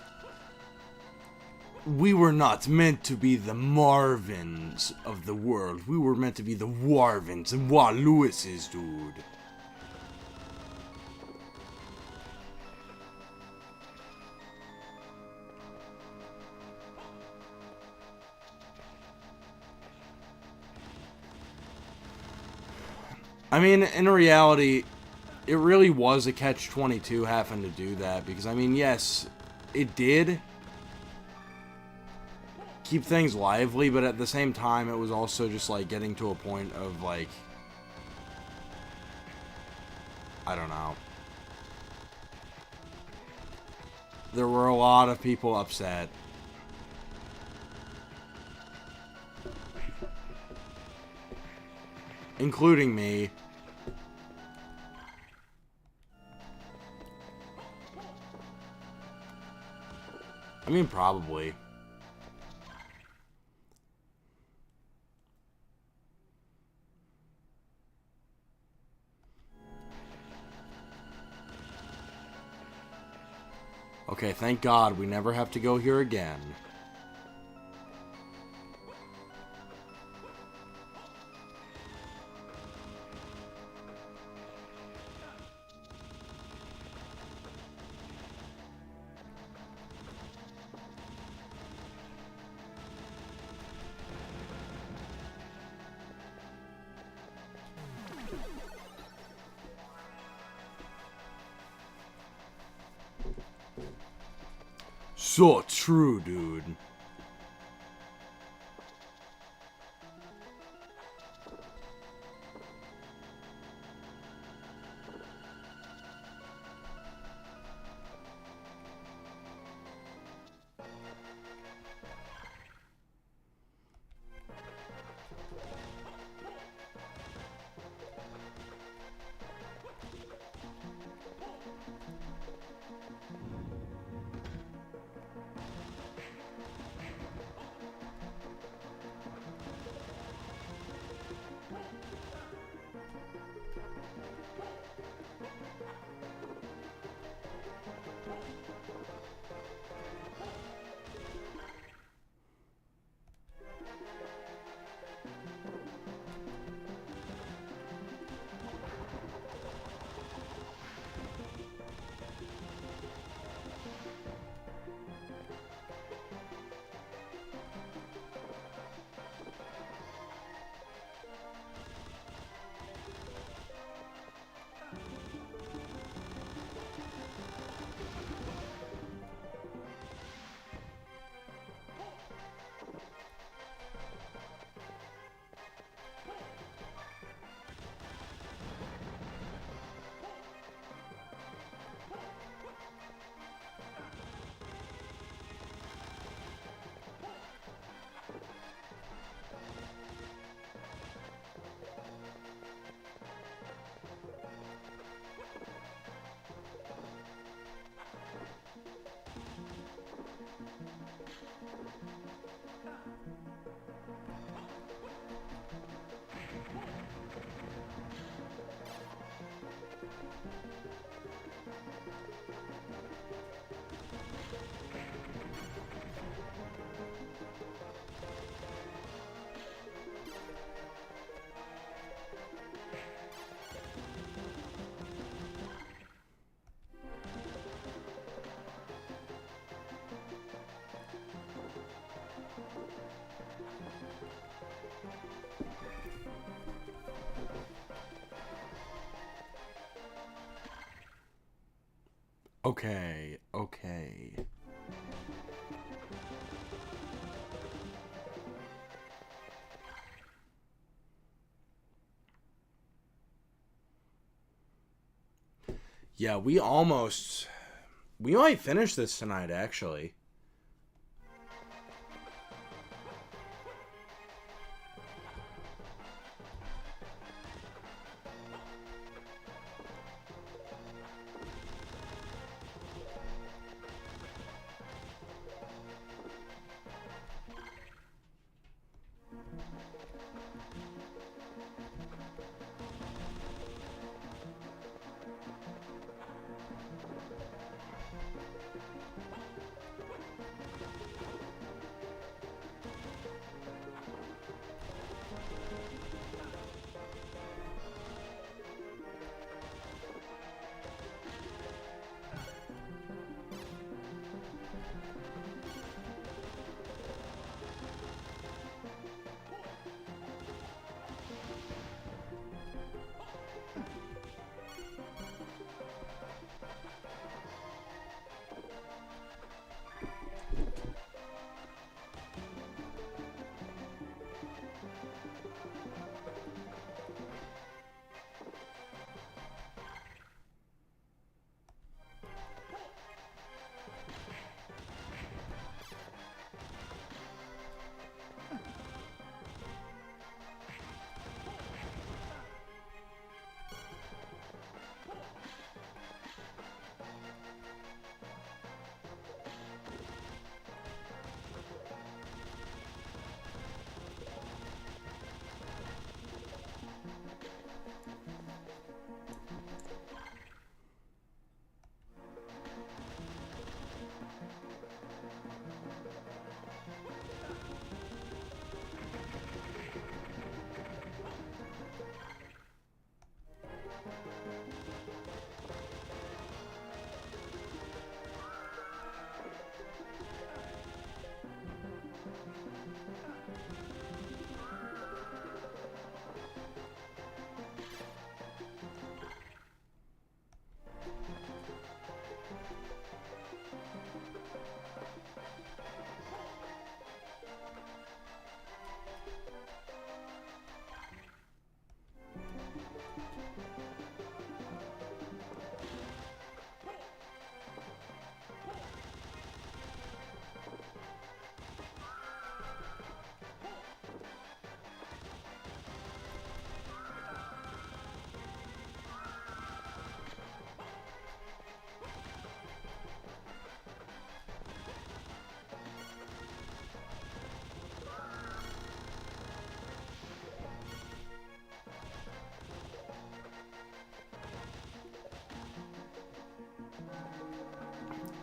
we were not meant to be the Marvins of the world. We were meant to be the Warvins and Waluises, dude. I mean, in reality, it really was a catch-22 having to do that, because, I mean, yes, it did keep things lively, but at the same time, it was also just, like, getting to a point of, like, I don't know. There were a lot of people upset. Including me. I mean, probably. Okay, thank God we never have to go here again. So true, dude. Okay, okay. Yeah, we might finish this tonight, actually.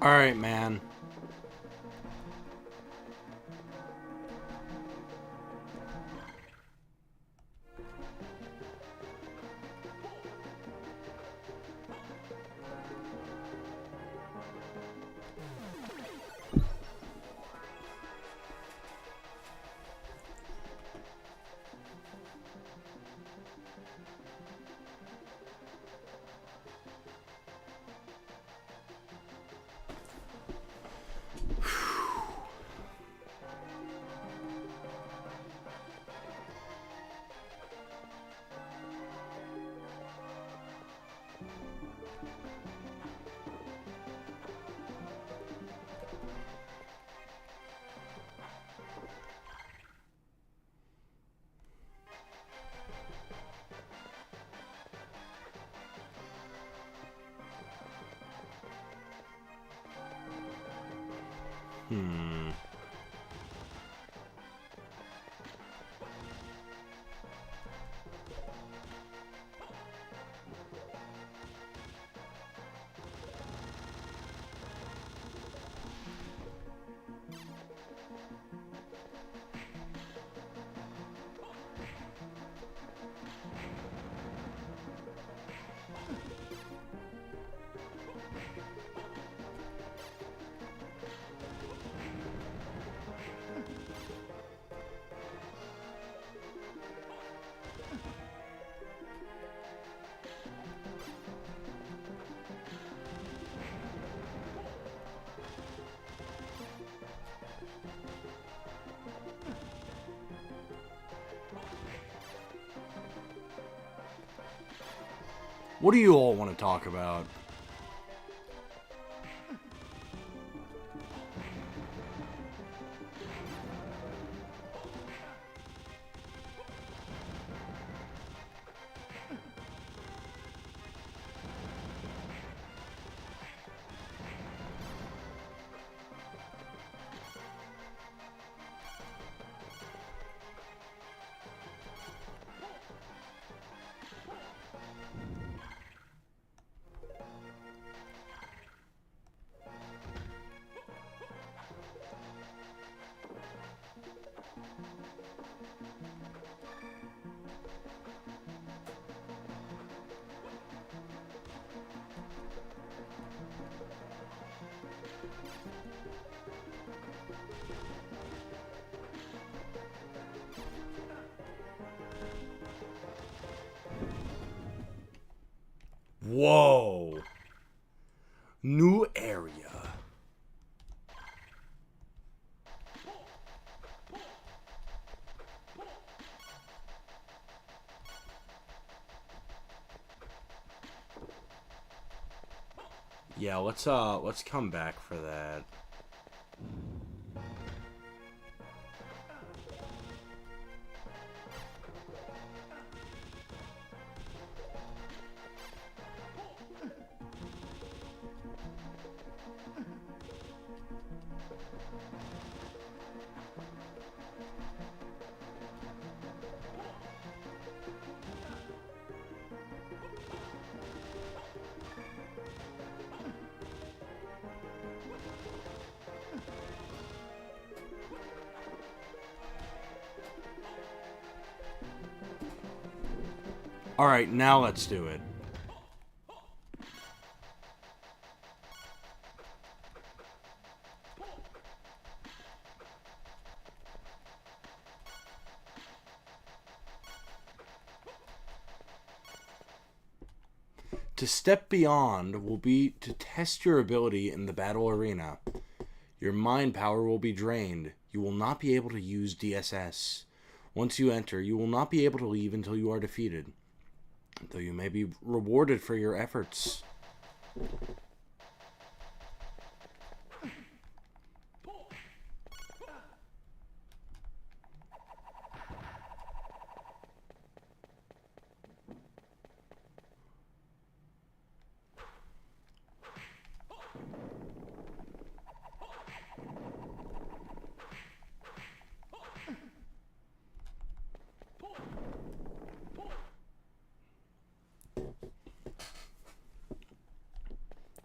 Alright, man. What do you all want to talk about? Whoa. New area. Yeah, let's come back for that. Alright, now let's do it. To step beyond will be to test your ability in the battle arena. Your mind power will be drained. You will not be able to use DSS. Once you enter, you will not be able to leave until you are defeated, though you may be rewarded for your efforts.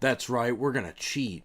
That's right, we're gonna cheat.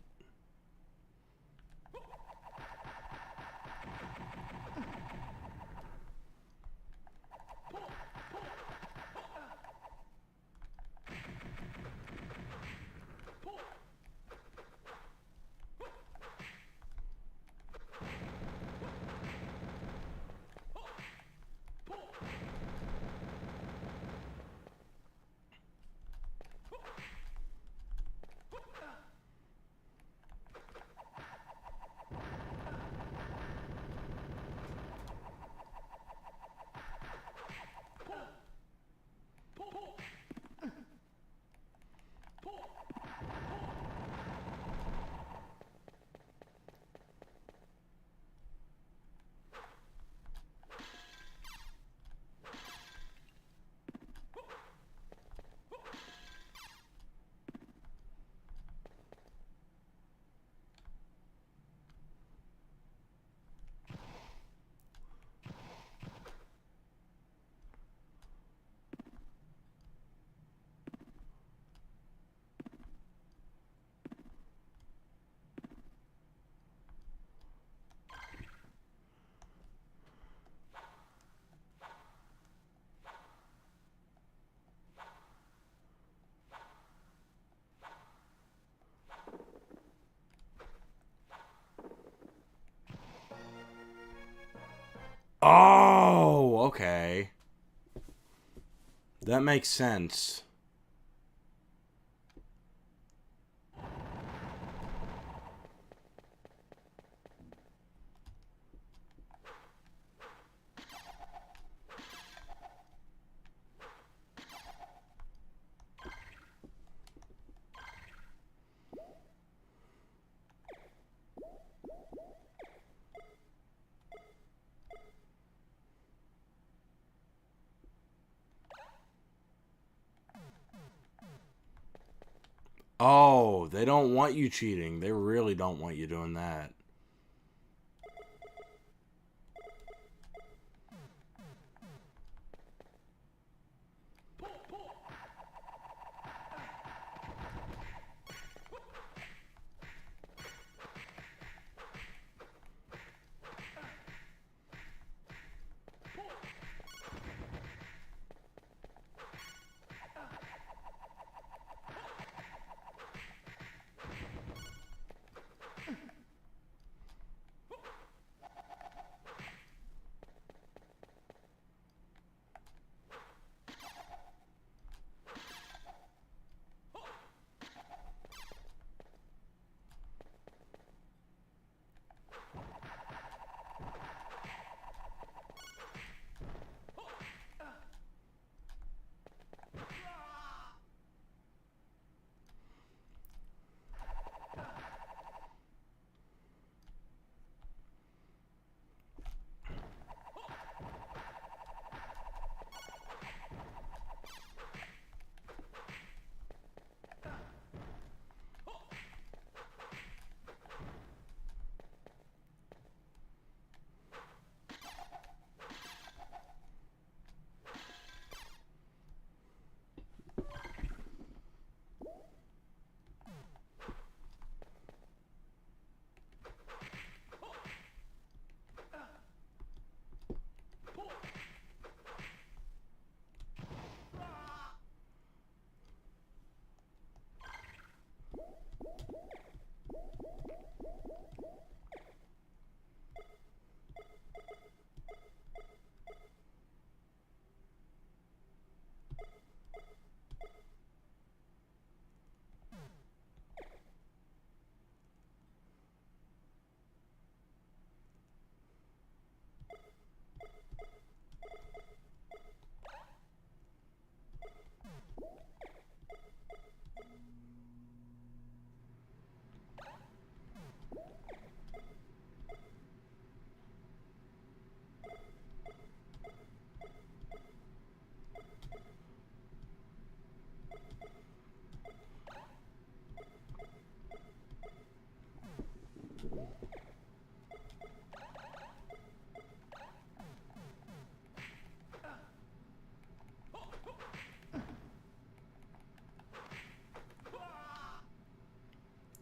That makes sense. Oh, they don't want you cheating. They really don't want you doing that.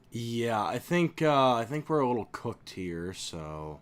Yeah, I think we're a little cooked here, so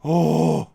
Oh!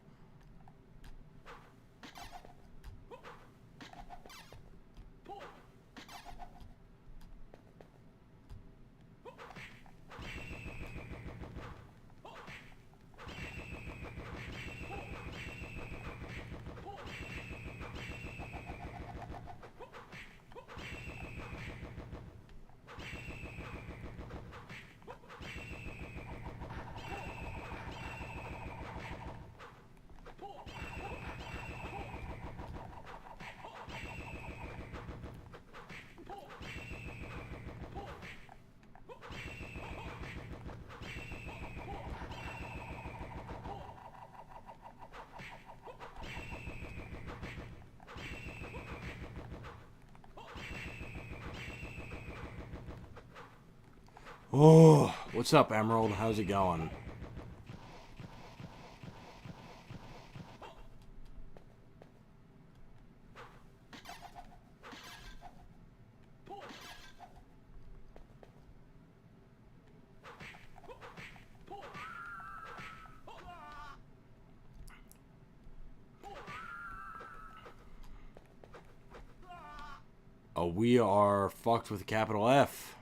Oh, what's up, Emerald? How's it going? Oh, we are fucked with a capital F.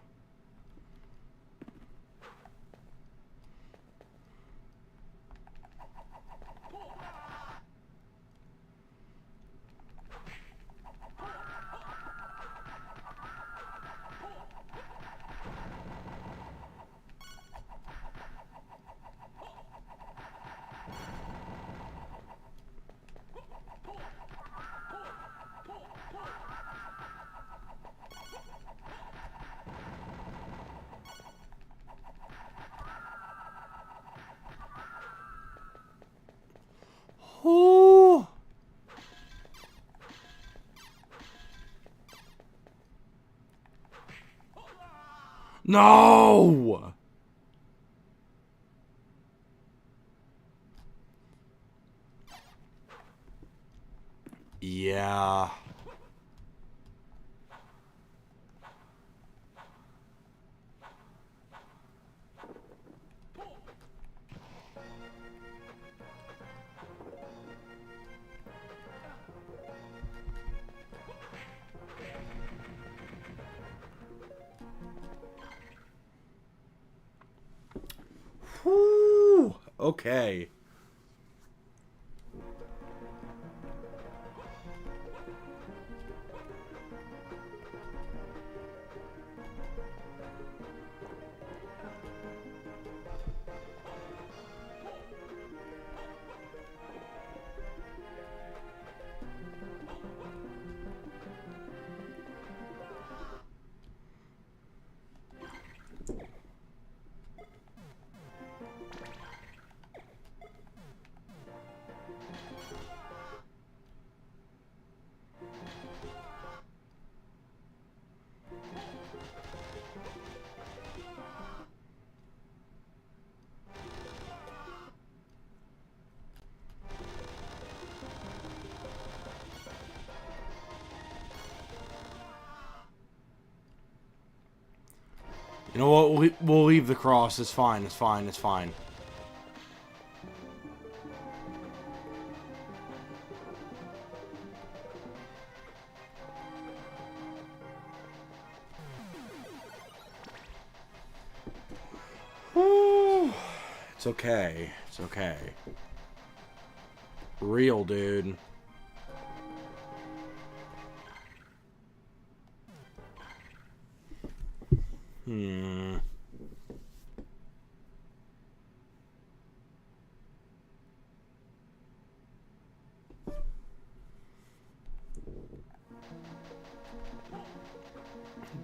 Oh. No! Yeah. Whew. Okay. You know what? We'll leave the cross. It's fine. It's fine. It's fine. Whew. It's okay. It's okay. Real, dude.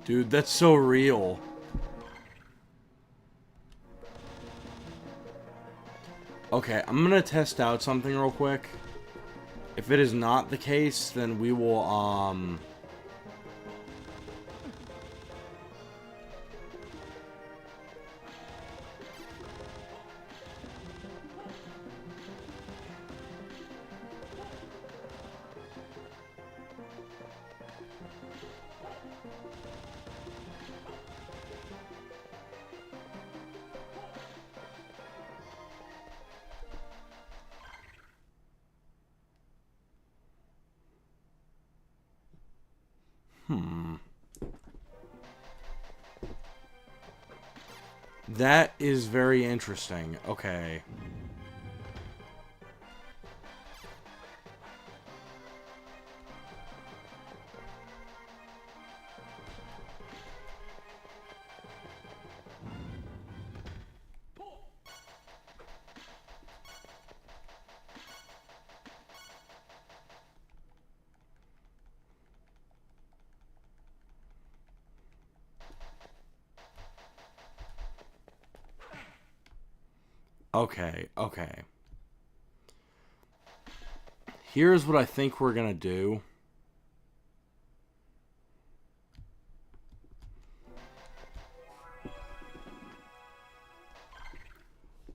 Dude, that's so real. Okay, I'm gonna test out something real quick. If it is not the case, then we will, That is very interesting. Okay. Okay, okay. Here's what I think we're gonna do.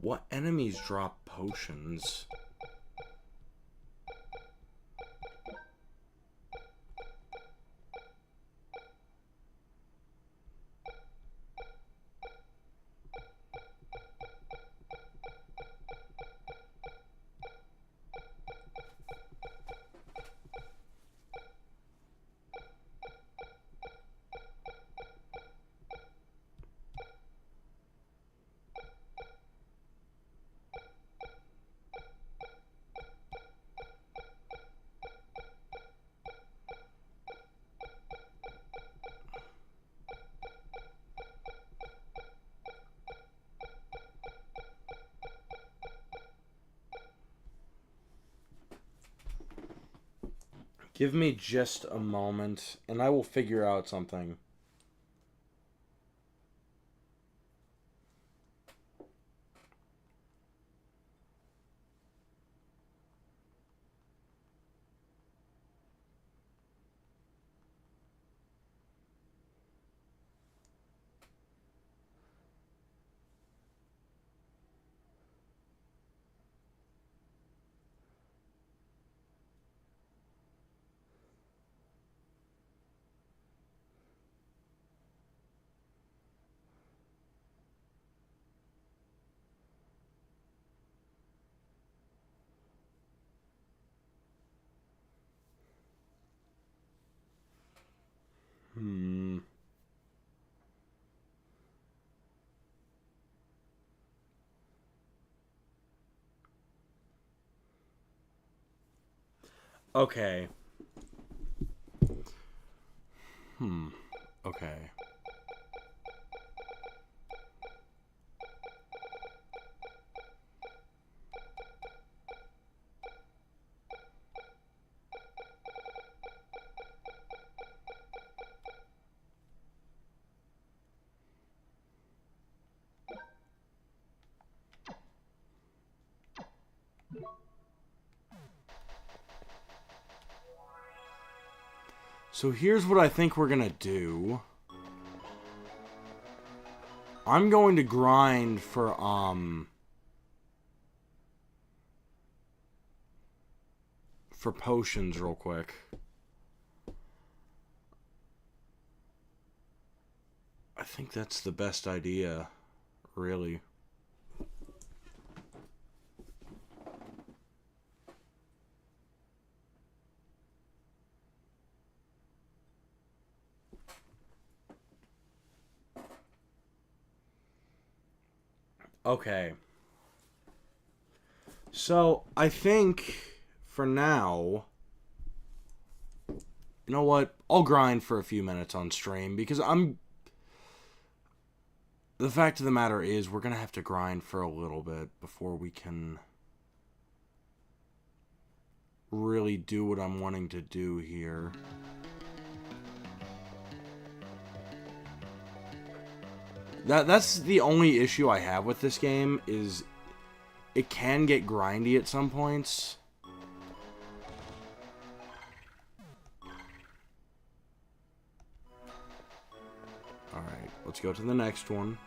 What enemies drop potions? Give me just a moment, and I will figure out something. Okay. Okay. So here's what I think we're gonna do. I'm going to grind for potions real quick. I think that's the best idea, really. Okay. So, I think for now, you know what? I'll grind for a few minutes on stream because the fact of the matter is we're going to have to grind for a little bit before we can really do what I'm wanting to do here. That's the only issue I have with this game is it can get grindy at some points. Alright, let's go to the next one.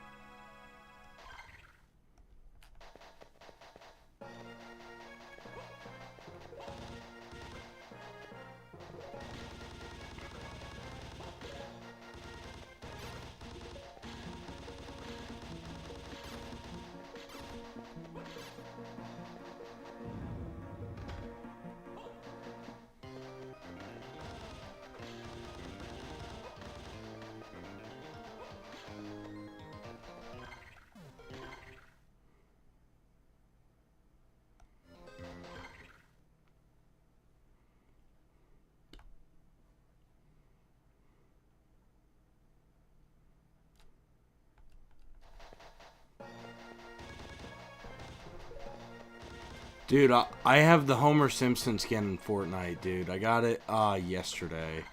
Dude, I have the Homer Simpson skin in Fortnite, dude. I got it yesterday.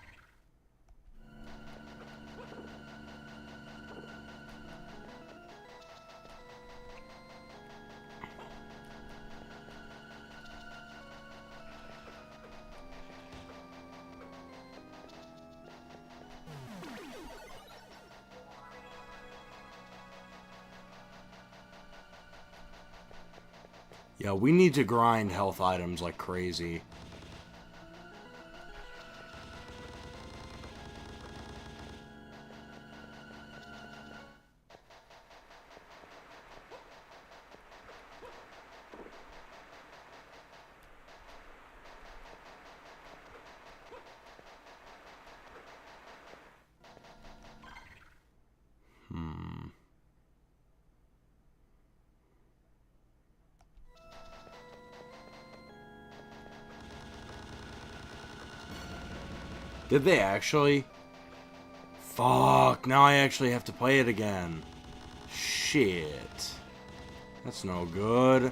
Yeah, we need to grind health items like crazy. Did they actually? Fuck, now I actually have to play it again. Shit. That's no good.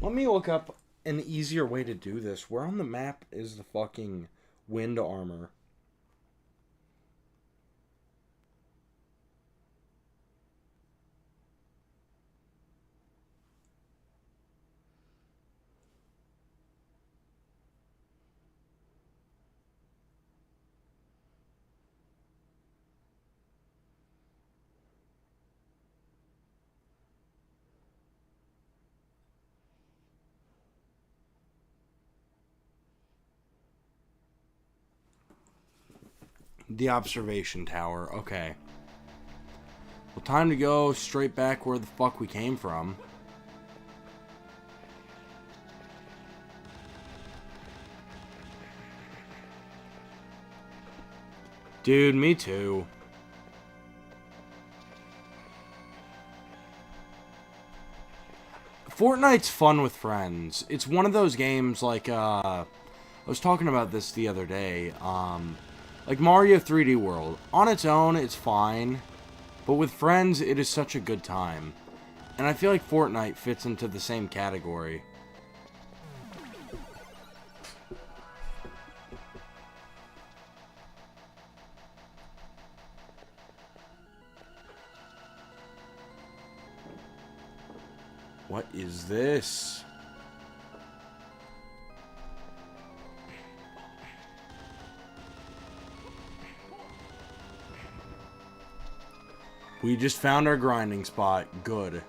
Let me look up an easier way to do this. Where on the map is the fucking wind armor? The observation tower. Okay. Well, time to go straight back where the fuck we came from. Dude, me too. Fortnite's fun with friends. It's one of those games like, I was talking about this the other day. Like Mario 3D World. On its own, it's fine. But with friends, it is such a good time. And I feel like Fortnite fits into the same category. What is this? We just found our grinding spot. Good.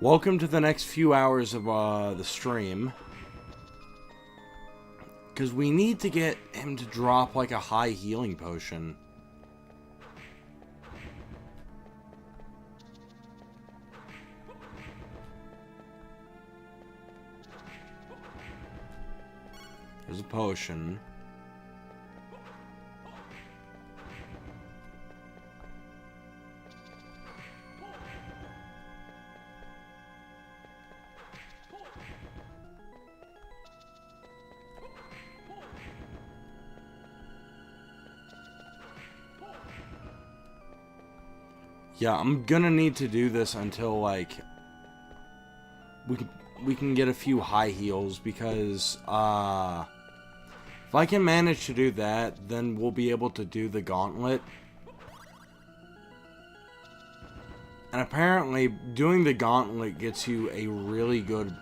Welcome to the next few hours of the stream. Because we need to get him to drop, like, a high healing potion. There's a potion. Yeah, I'm gonna need to do this until, like, we can get a few high heals, because, if I can manage to do that, then we'll be able to do the gauntlet. And apparently, doing the gauntlet gets you a really good,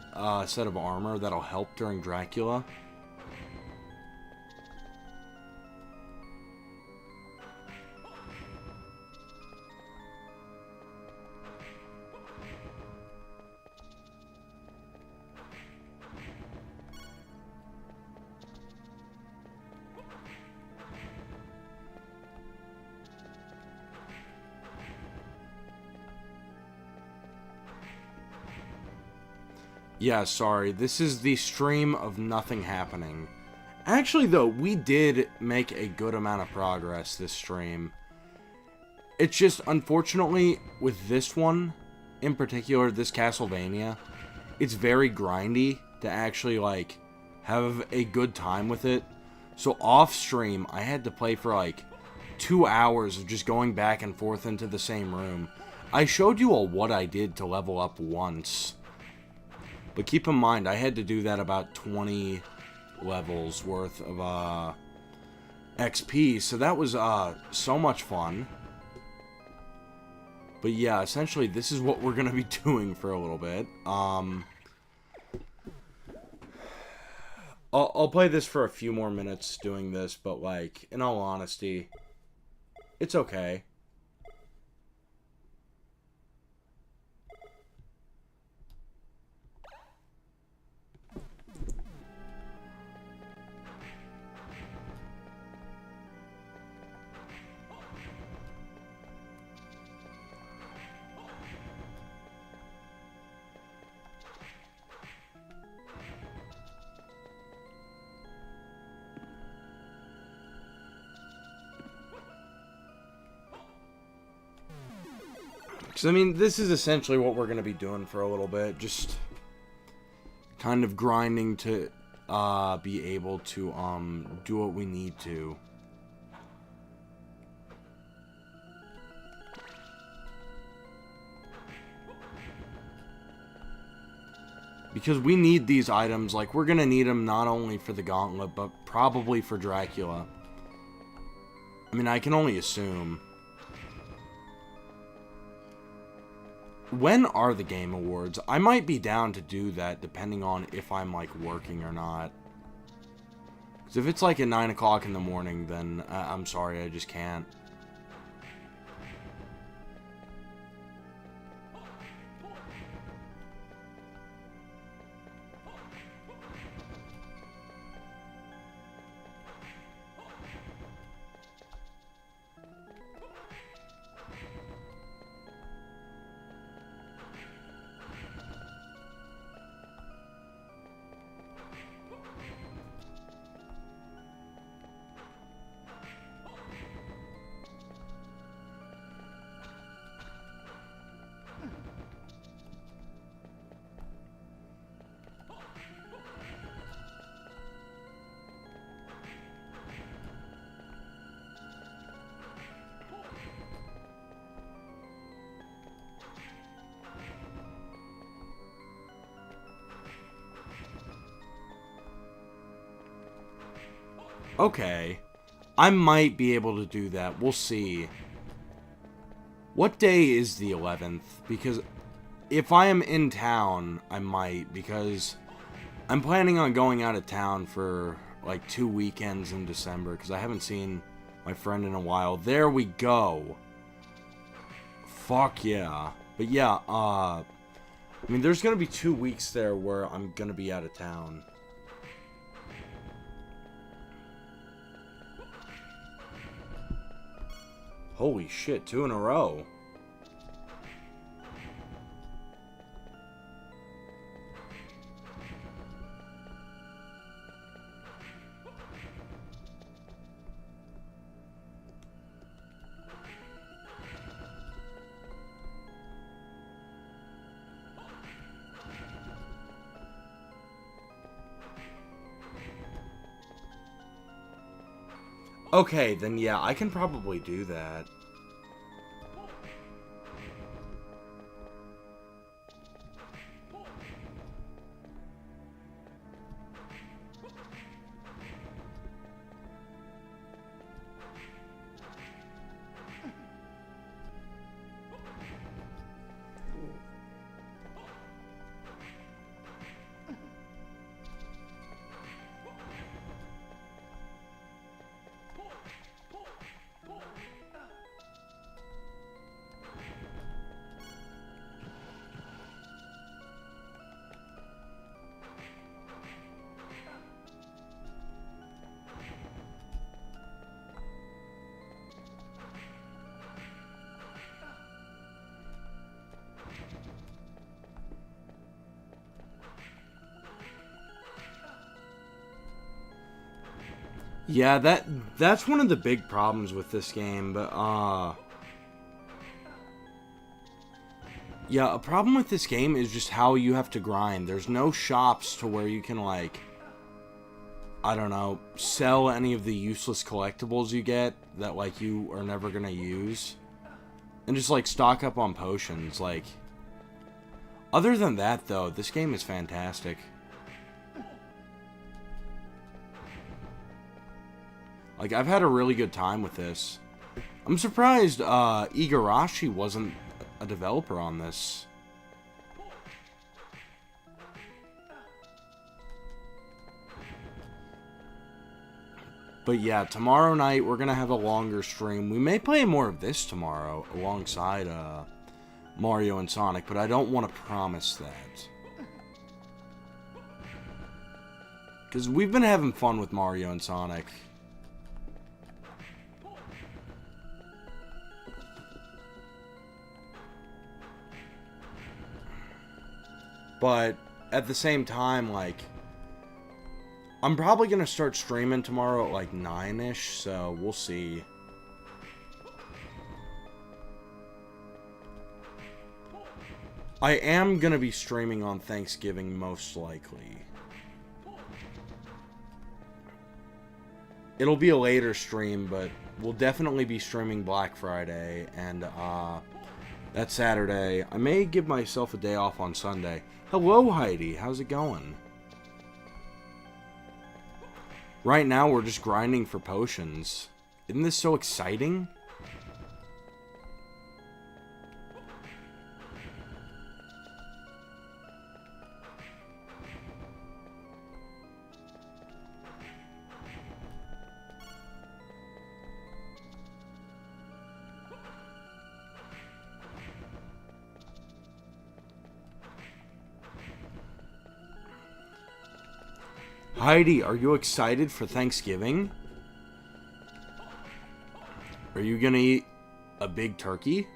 set of armor that'll help during Dracula. Yeah, sorry. This is the stream of nothing happening. Actually, though, we did make a good amount of progress this stream. It's just, unfortunately, with this one, in particular, this Castlevania, it's very grindy to actually, like, have a good time with it. So, off-stream, I had to play for, like, 2 hours of just going back and forth into the same room. I showed you all what I did to level up once. But keep in mind, I had to do that about 20 levels worth of XP, so that was so much fun. But yeah, essentially, this is what we're going to be doing for a little bit. I'll play this for a few more minutes doing this, but, like, in all honesty, it's okay. Because, I mean, this is essentially what we're going to be doing for a little bit. Just kind of grinding to be able to do what we need to. Because we need these items. Like, we're going to need them not only for the gauntlet, but probably for Dracula. I mean, I can only assume. When are the Game Awards? I might be down to do that depending on if I'm, like, working or not. Because if it's, like, at 9 o'clock in the morning, then I'm sorry, I just can't. Okay. I might be able to do that. We'll see. What day is the 11th? Because if I am in town, I might. Because I'm planning on going out of town for like 2 weekends in December. Because I haven't seen my friend in a while. There we go. Fuck yeah. But yeah, I mean, there's going to be 2 weeks there where I'm going to be out of town. Holy shit, 2 in a row. Okay, then yeah, I can probably do that. Yeah, that's one of the big problems with this game, but yeah, a problem with this game is just how you have to grind. There's no shops to where you can, like, I don't know, sell any of the useless collectibles you get that, like, you are never gonna use. And just, like, stock up on potions, like. Other than that, though, this game is fantastic. Like, I've had a really good time with this. I'm surprised Igarashi wasn't a developer on this. But yeah, tomorrow night we're going to have a longer stream. We may play more of this tomorrow alongside Mario and Sonic, but I don't want to promise that. Because we've been having fun with Mario and Sonic. But at the same time, like, I'm probably going to start streaming tomorrow at like 9-ish, so we'll see. I am going to be streaming on Thanksgiving, most likely. It'll be a later stream, but we'll definitely be streaming Black Friday, and that Saturday. I may give myself a day off on Sunday. Hello, Heidi. How's it going? Right now, we're just grinding for potions. Isn't this so exciting? Heidi, are you excited for Thanksgiving? Are you gonna eat a big turkey?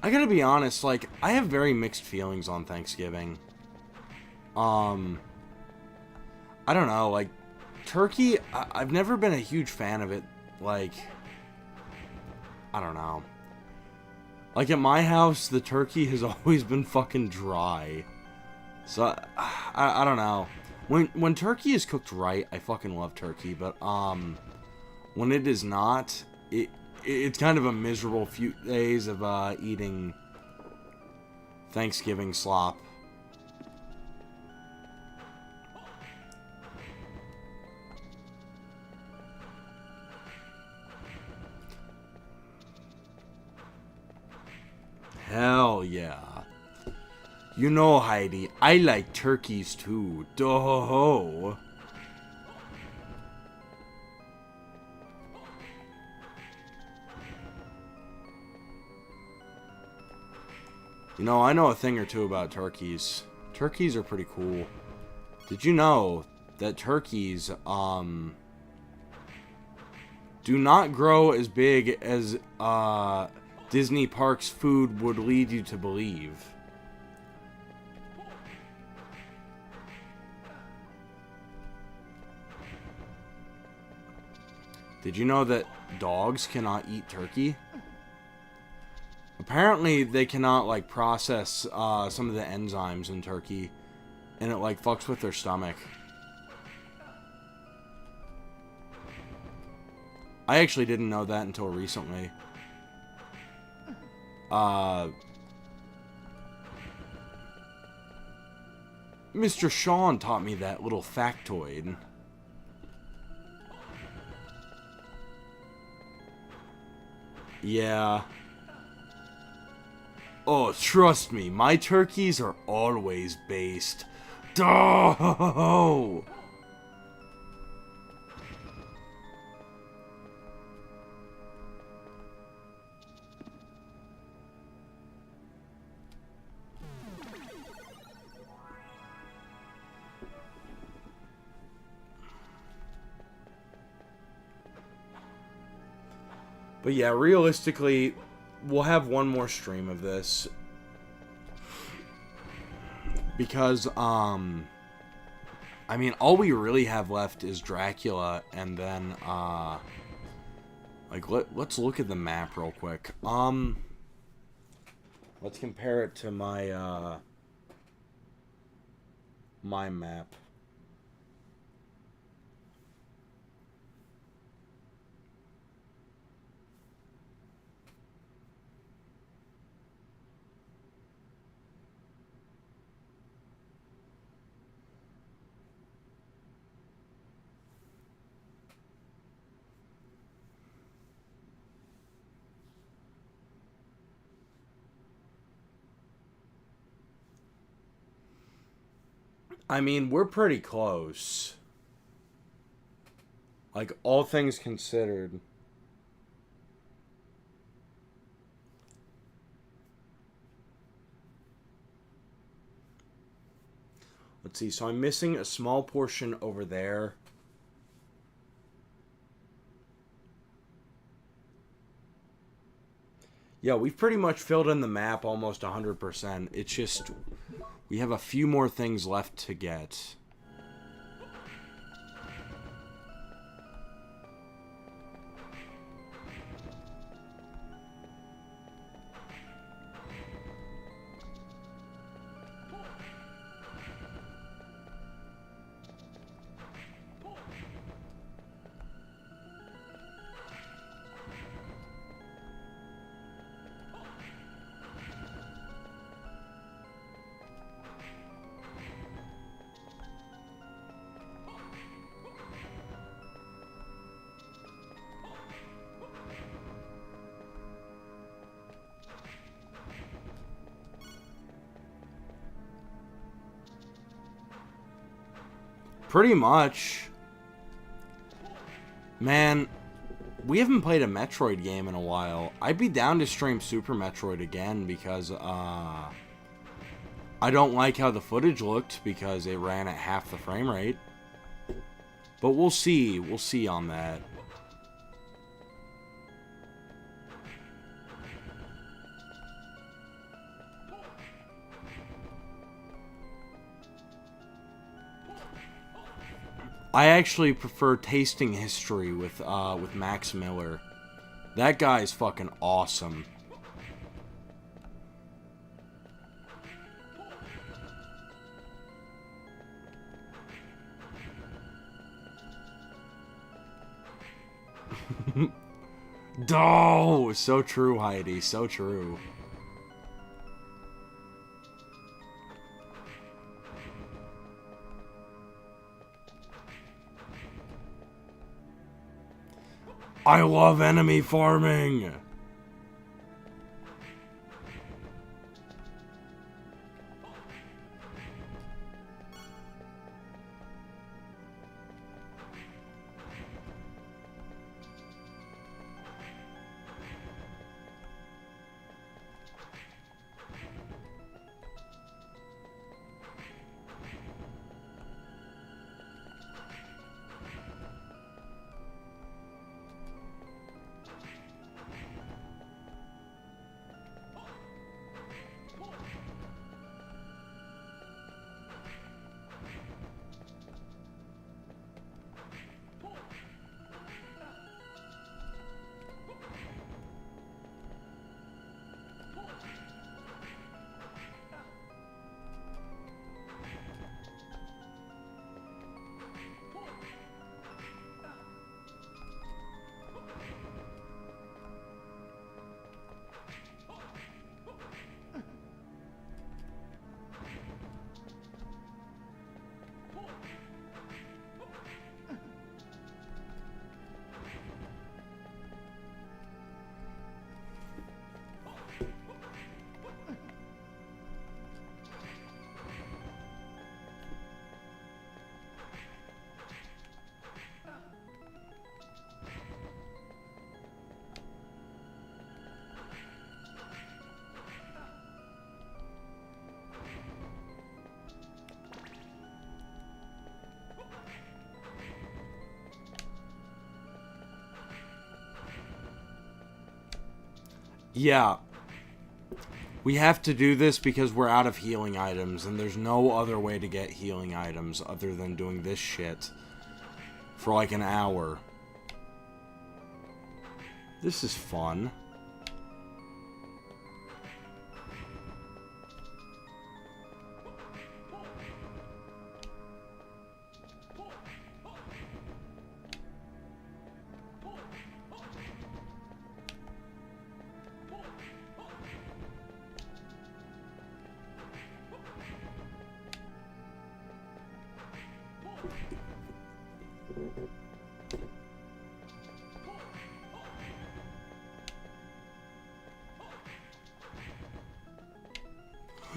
I gotta be honest, like, I have very mixed feelings on Thanksgiving. I don't know, like, turkey, I've never been a huge fan of it. Like, I don't know. Like, at my house, the turkey has always been fucking dry. So, I don't know. When turkey is cooked right, I fucking love turkey. But, when it is not, it's kind of a miserable few days of, eating Thanksgiving slop. Hell yeah. You know, Heidi, I like turkeys too. Doh-ho-ho. You know, I know a thing or two about turkeys. Turkeys are pretty cool. Did you know that turkeys, do not grow as big as, Disney Parks food would lead you to believe? Did you know that dogs cannot eat turkey? Apparently, they cannot, like, process some of the enzymes in turkey, and it, like, fucks with their stomach. I actually didn't know that until recently. Mr. Sean taught me that little factoid. Yeah. Oh, trust me, my turkeys are always based. Duh! But yeah, realistically, we'll have one more stream of this. Because, I mean, all we really have left is Dracula, and then, like, let's look at the map real quick. Let's compare it to my, my map. I mean, we're pretty close. Like, all things considered. Let's see, so I'm missing a small portion over there. Yeah, we've pretty much filled in the map almost 100%. It's just, we have a few more things left to get. Pretty much. Man, we haven't played a Metroid game in a while. I'd be down to stream Super Metroid again because, I don't like how the footage looked because it ran at half the frame rate. But we'll see. We'll see on that. I actually prefer Tasting History with Max Miller. That guy is fucking awesome. Oh, so true, Heidi. So true. I love enemy farming. Yeah. We have to do this because we're out of healing items, and there's no other way to get healing items other than doing this shit for like an hour. This is fun.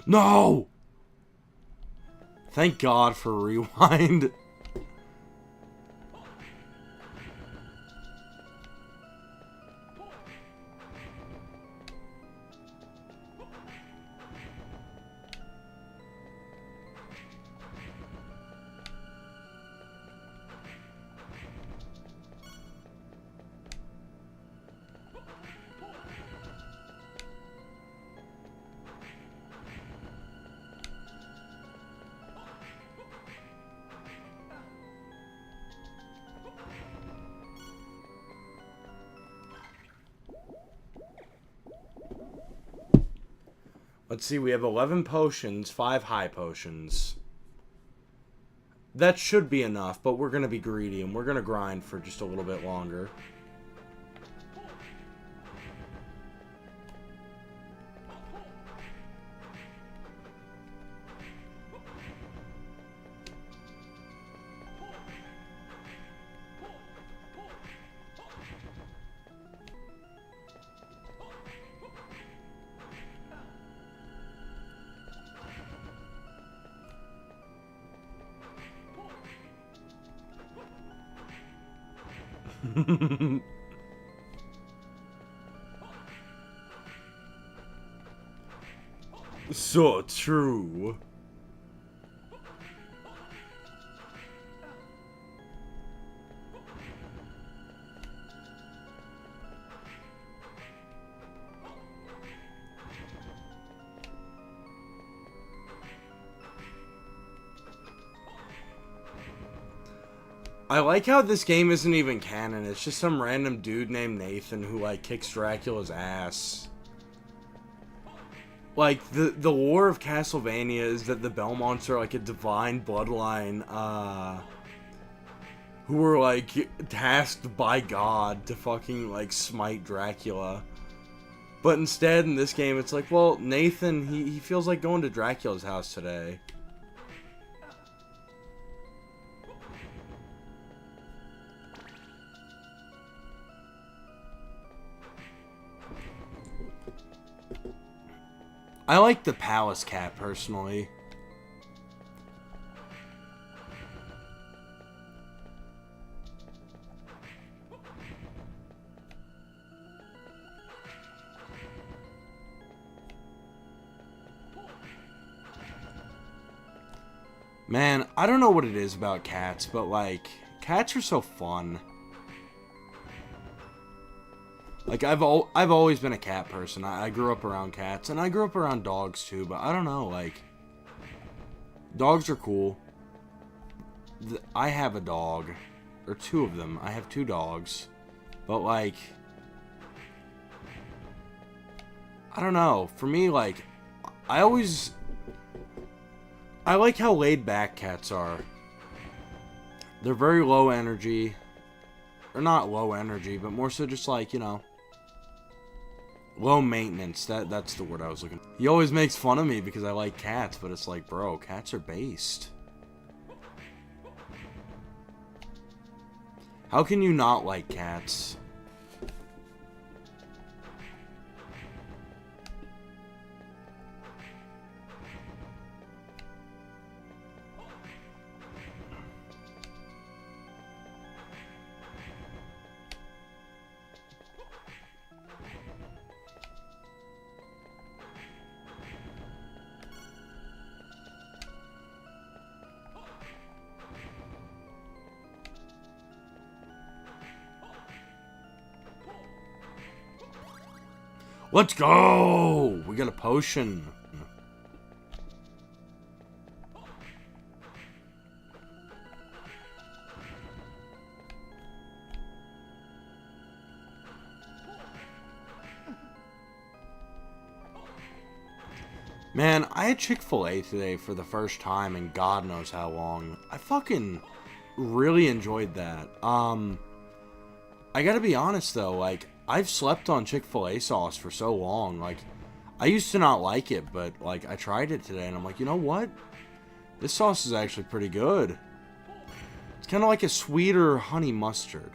No! Thank God for rewind. Let's see, we have 11 potions, 5 high potions. That should be enough, but we're going to be greedy, and we're going to grind for just a little bit longer. So true. I like how this game isn't even canon. It's just some random dude named Nathan who, like, kicks Dracula's ass. Like, the lore of Castlevania is that the Belmonts are, like, a divine bloodline, who were, like, tasked by God to fucking, like, smite Dracula. But instead, in this game, it's like, well, Nathan, he feels like going to Dracula's house today. I like the palace cat, personally. Man, I don't know what it is about cats, but, like, cats are so fun. Like, I've always been a cat person. I grew up around cats, and I grew up around dogs, too, but I don't know, like, dogs are cool. I have a dog, or 2 of them. I have 2 dogs, but, like, I don't know. For me, like, I like how laid back cats are. They're very low energy, or not low energy, but more so just like, you know, low maintenance. That's the word I was looking for. He always makes fun of me because I like cats, but it's like, bro, cats are based. How can you not like cats? Let's go! We got a potion. Man, I had Chick-fil-A today for the first time in God knows how long. I fucking really enjoyed that. I gotta be honest though, like, I've slept on Chick-fil-A sauce for so long. Like, I used to not like it, but, like, I tried it today and I'm like, you know what? This sauce is actually pretty good. It's kind of like a sweeter honey mustard.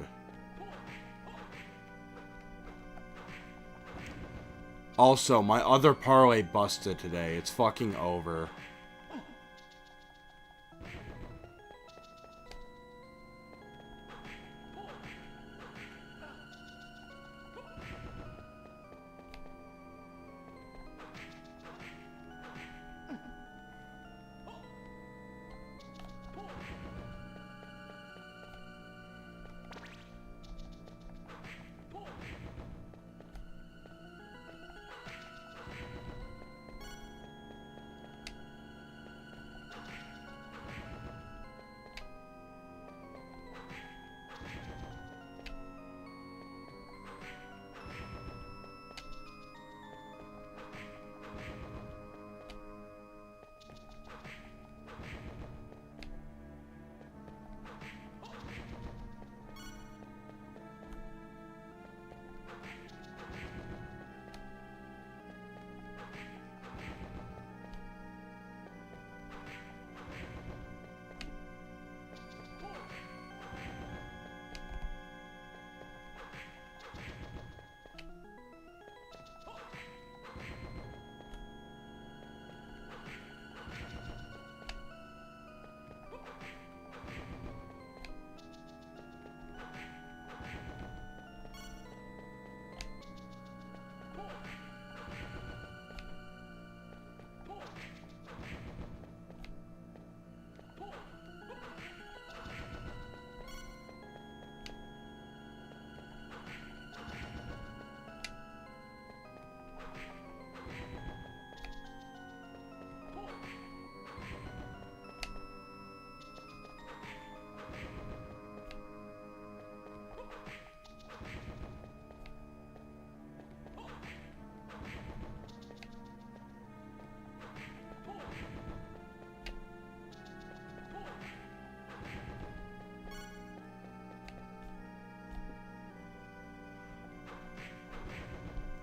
Also, my other parlay busted today. It's fucking over.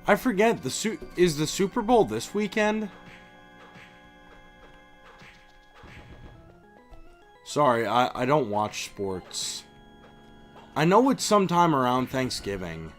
I forget, is the Super Bowl this weekend? Sorry, I don't watch sports. I know it's sometime around Thanksgiving.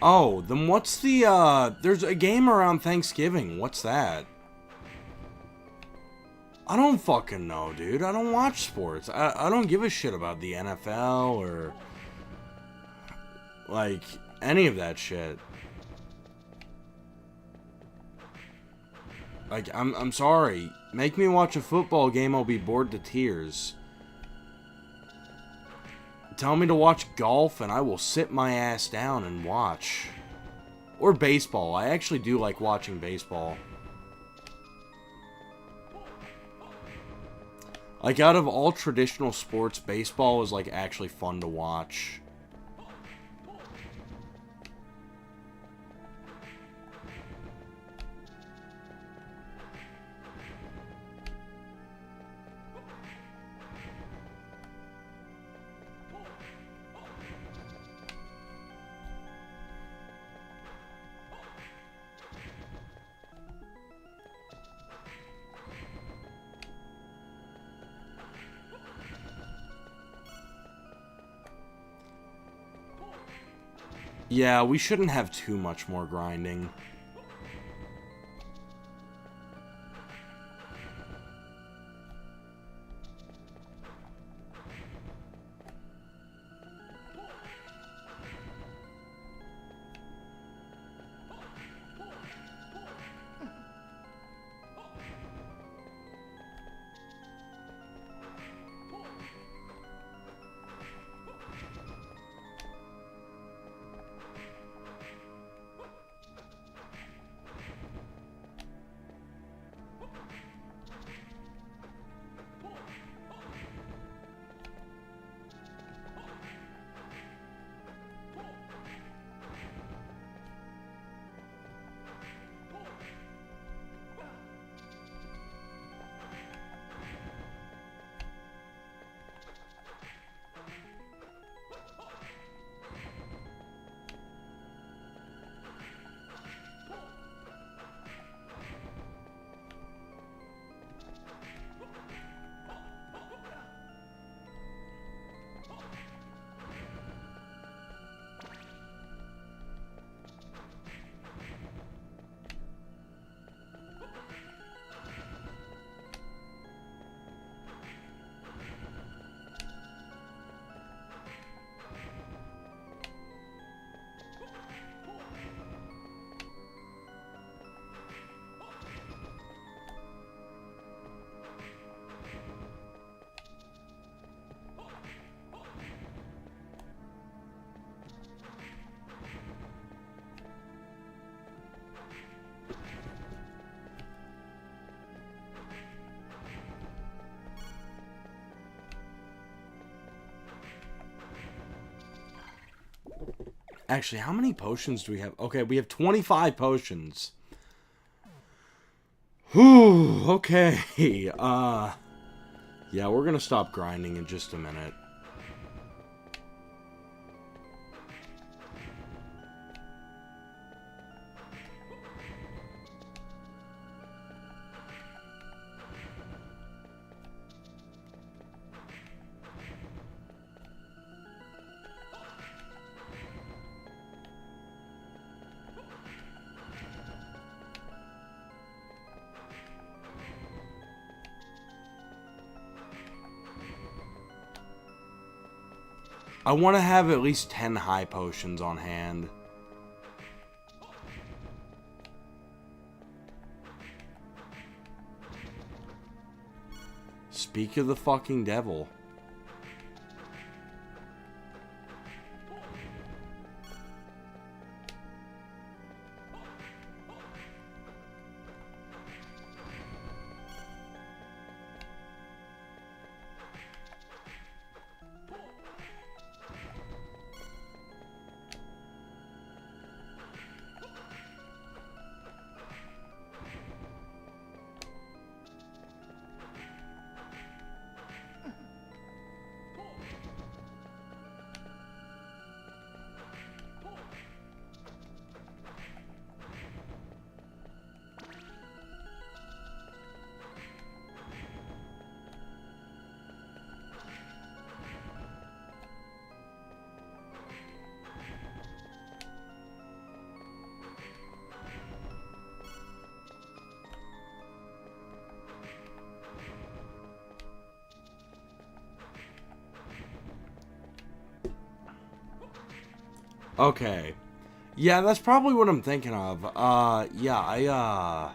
Oh, then what's the, there's a game around Thanksgiving. What's that? I don't fucking know, dude. I don't watch sports. I don't give a shit about the NFL or, like, any of that shit. Like, I'm sorry. Make me watch a football game, I'll be bored to tears. Tell me to watch golf and I will sit my ass down and watch. Or baseball. I actually do like watching baseball. Like, out of all traditional sports, baseball is, like, actually fun to watch. Yeah, we shouldn't have too much more grinding. Actually, how many potions do we have? Okay, we have 25 potions. Whew, okay. Yeah, we're gonna stop grinding in just a minute. I want to have at least 10 high potions on hand. Speak of the fucking devil. Okay. Yeah, that's probably what I'm thinking of. Yeah, I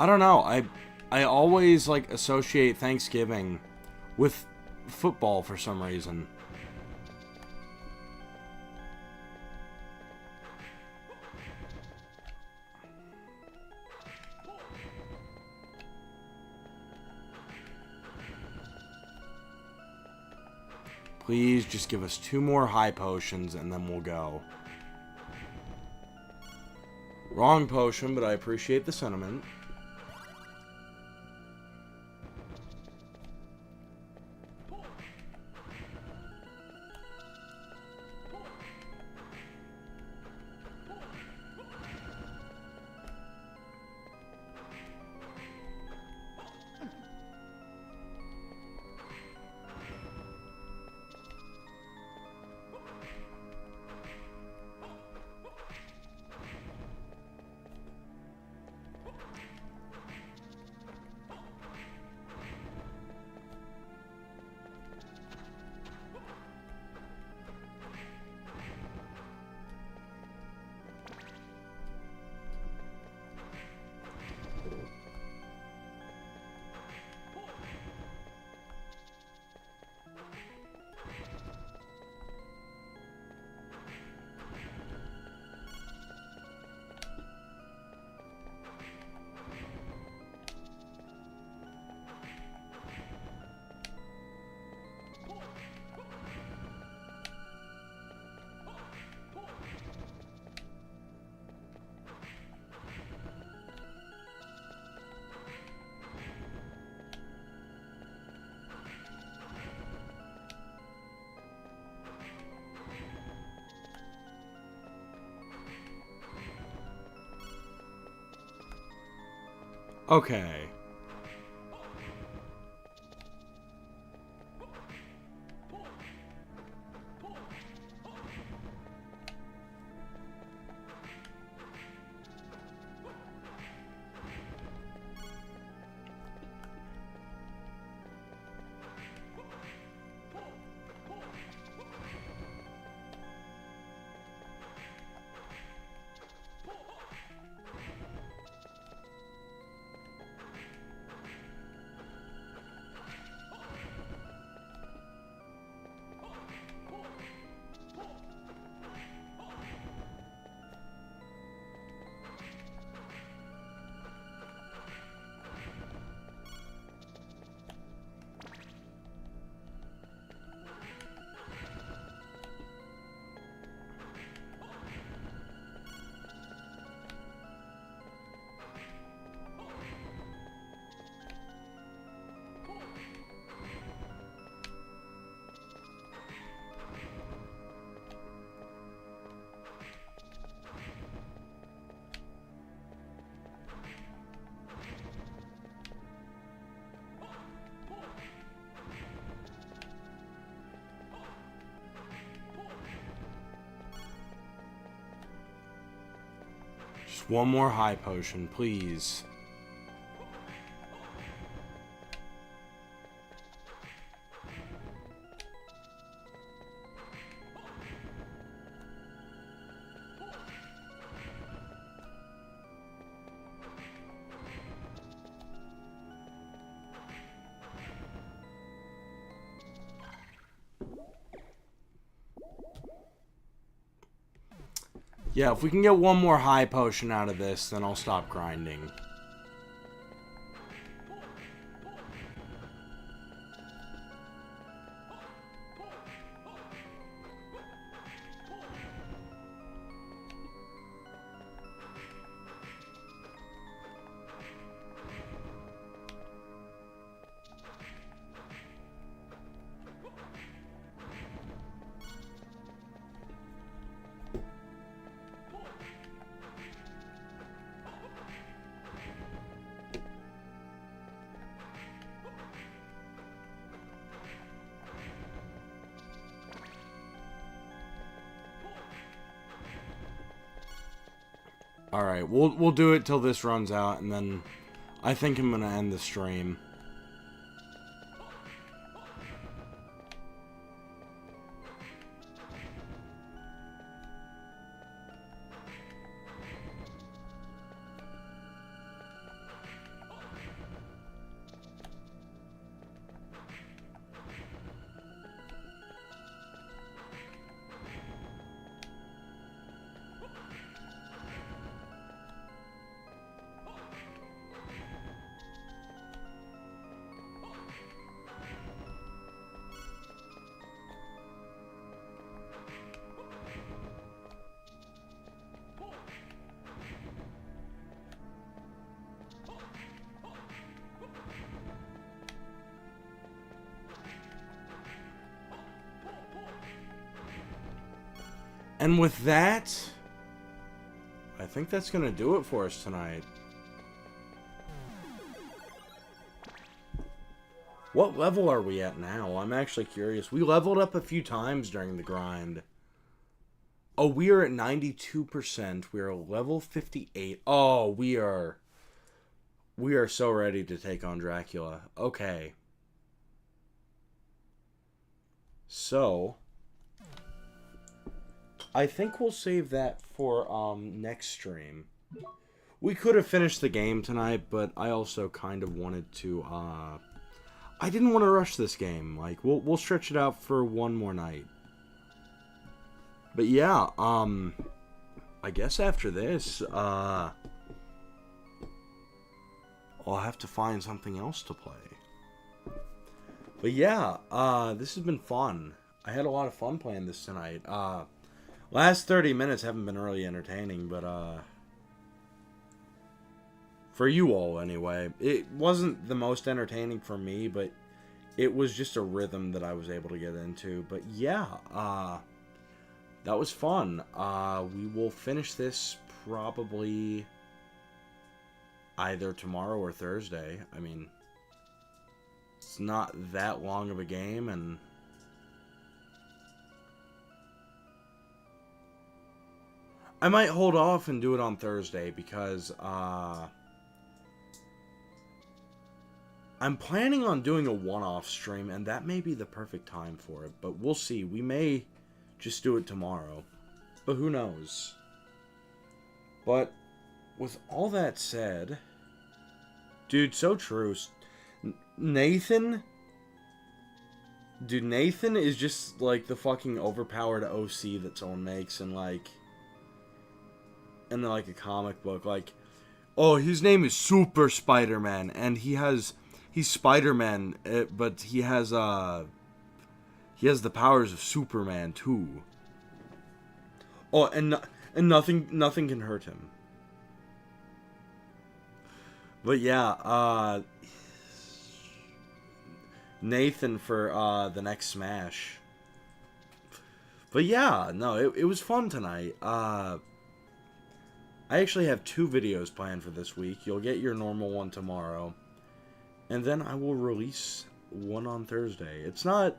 don't know. I always, like, associate Thanksgiving with football for some reason. Please just give us 2 more high potions and then we'll go. Wrong potion, but I appreciate the sentiment. Okay. Just one more high potion, please. Yeah, if we can get one more high potion out of this, then I'll stop grinding. Alright, we'll do it till this runs out, and then I think I'm gonna end the stream. And with that, I think that's going to do it for us tonight. What level are we at now? I'm actually curious. We leveled up a few times during the grind. Oh, we are at 92%. We are level 58. Oh, we are so ready to take on Dracula. Okay. So, I think we'll save that for next stream. We could have finished the game tonight, but I also kind of wanted to I didn't want to rush this game. Like, we'll stretch it out for one more night. But yeah, I guess after this, I'll have to find something else to play. But yeah, this has been fun. I had a lot of fun playing this tonight. Last 30 minutes haven't been really entertaining, but for you all anyway. It wasn't the most entertaining for me, but it was just a rhythm that I was able to get into. But yeah, that was fun. We will finish this probably either tomorrow or Thursday. I mean, it's not that long of a game, and I might hold off and do it on Thursday because I'm planning on doing a one-off stream, and that may be the perfect time for it, but we'll see. We may just do it tomorrow, but who knows? But with all that said, dude, so true. Nathan, dude, Nathan is just like the fucking overpowered OC that someone makes in like a comic book. Like, oh, his name is Super Spider-Man, and he's Spider-Man, but he has the powers of Superman too. Oh, and nothing can hurt him. But yeah, Nathan for the next Smash. But yeah, no, it was fun tonight. I actually have 2 videos planned for this week. You'll get your normal one tomorrow, and then I will release one on Thursday. It's not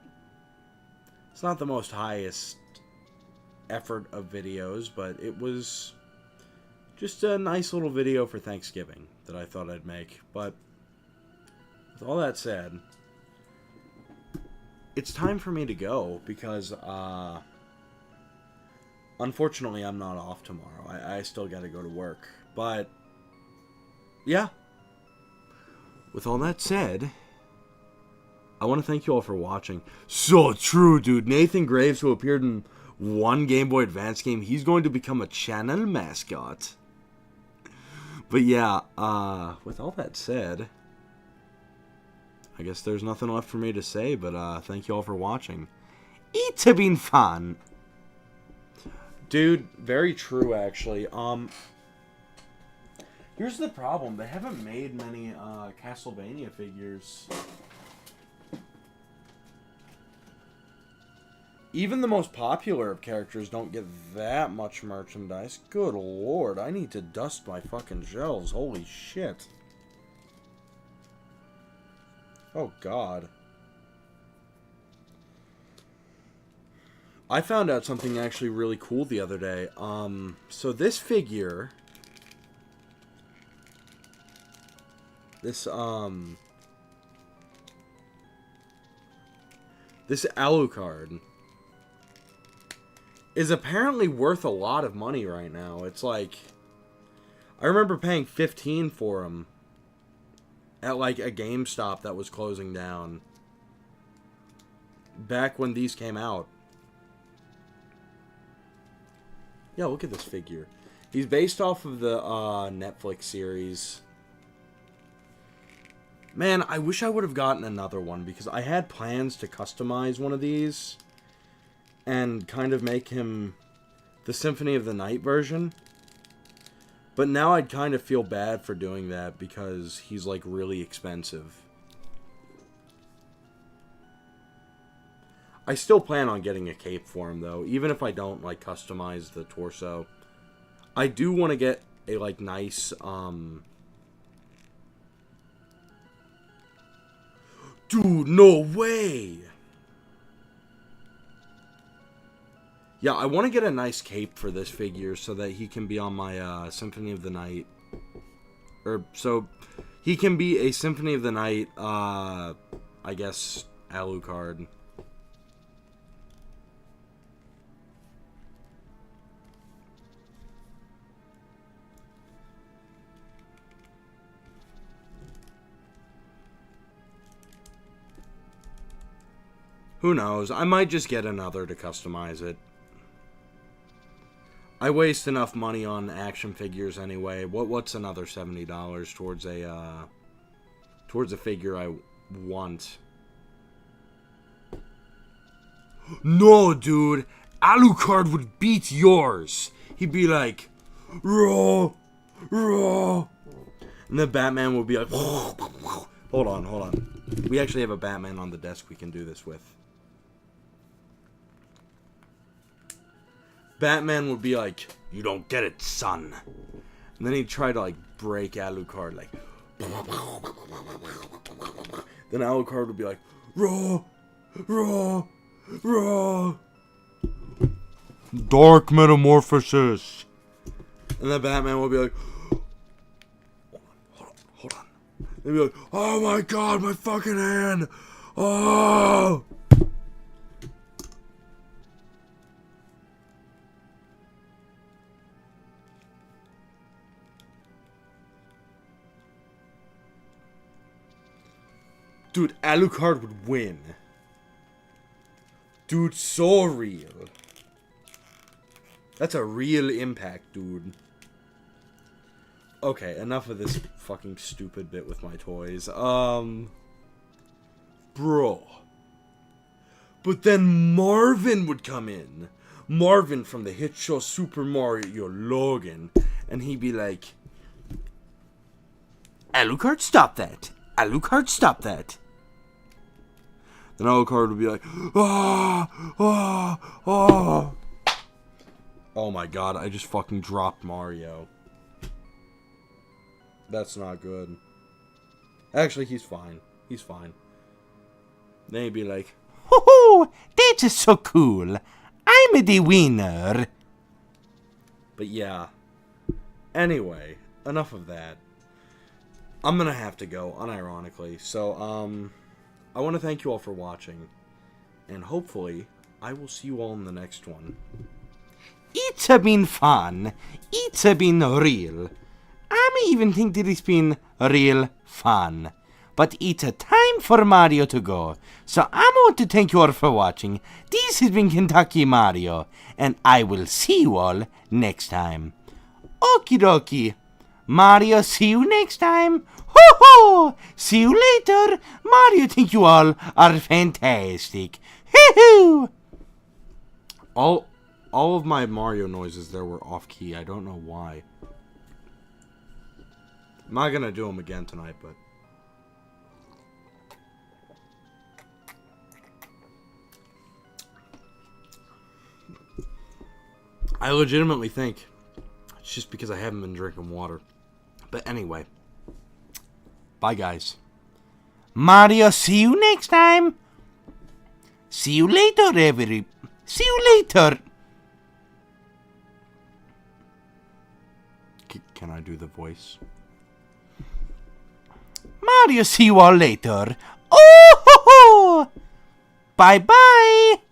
the most highest effort of videos, but it was just a nice little video for Thanksgiving that I thought I'd make. But with all that said, it's time for me to go because unfortunately I'm not off tomorrow. I still gotta go to work. But yeah, with all that said, I want to thank you all for watching. So true, dude. Nathan Graves, who appeared in one Game Boy Advance game, he's going to become a channel mascot. But yeah, with all that said, I guess there's nothing left for me to say, but thank you all for watching. It's been fun. Dude, very true, actually. Here's the problem. They haven't made many Castlevania figures. Even the most popular of characters don't get that much merchandise. Good lord, I need to dust my fucking shelves. Holy shit. Oh god. I found out something actually really cool the other day. So this figure... This Alucard is apparently worth a lot of money right now. It's like, I remember paying $15 for him at like a GameStop that was closing down back when these came out. Yeah, look at this figure. He's based off of the Netflix series. Man, I wish I would have gotten another one because I had plans to customize one of these and kind of make him the Symphony of the Night version. But now I'd kind of feel bad for doing that because he's like really expensive. I still plan on getting a cape for him though, even if I don't like customize the torso. I do want to get a like nice Dude, no way! Yeah, I want to get a nice cape for this figure so that he can be on my Symphony of the Night. Or, so, he can be a Symphony of the Night, I guess, Alucard. Who knows? I might just get another to customize it. I waste enough money on action figures anyway. What's another $70 towards a figure I want? No, dude. Alucard would beat yours. He'd be like, raw, raw. And the Batman would be like, hold on. We actually have a Batman on the desk we can do this with. Batman would be like, you don't get it, son. And And then he'd try to, like, break Alucard, like... Then Alucard would be like, Raw! Raw! Raw! Dark Metamorphosis! And then Batman would be like... Hold on. They'd be like, oh my god, my fucking hand! Oh! Dude, Alucard would win. Dude, so real. That's a real impact, dude. Okay, enough of this fucking stupid bit with my toys. Bro. But then Marvin would come in. Marvin from the hit show Super Mario Logan. And he'd be like, Alucard, stop that. Alucard, stop that. Then Alucard would be like, Oh my god, I just fucking dropped Mario. That's not good. Actually, he's fine. He's fine. Then he'd be like, Hoo-hoo! That is so cool. I'm the winner. But yeah. Anyway, enough of that. I'm gonna have to go, unironically. So, I want to thank you all for watching. And hopefully, I will see you all in the next one. It's been fun. It's been real. I even think that it's been real fun. But it's time for Mario to go. So I want to thank you all for watching. This has been Kentucky Mario. And I will see you all next time. Okie dokie. Mario, see you next time. Ho ho! See you later. Mario, think you all are fantastic. Hoo hoo! All of my Mario noises there were off key. I don't know why. I'm not gonna do them again tonight, but... I legitimately think it's just because I haven't been drinking water. But anyway. Bye, guys. Mario, see you next time. See you later, See you later. Can I do the voice? Mario, see you all later. Oh ho ho! Bye bye!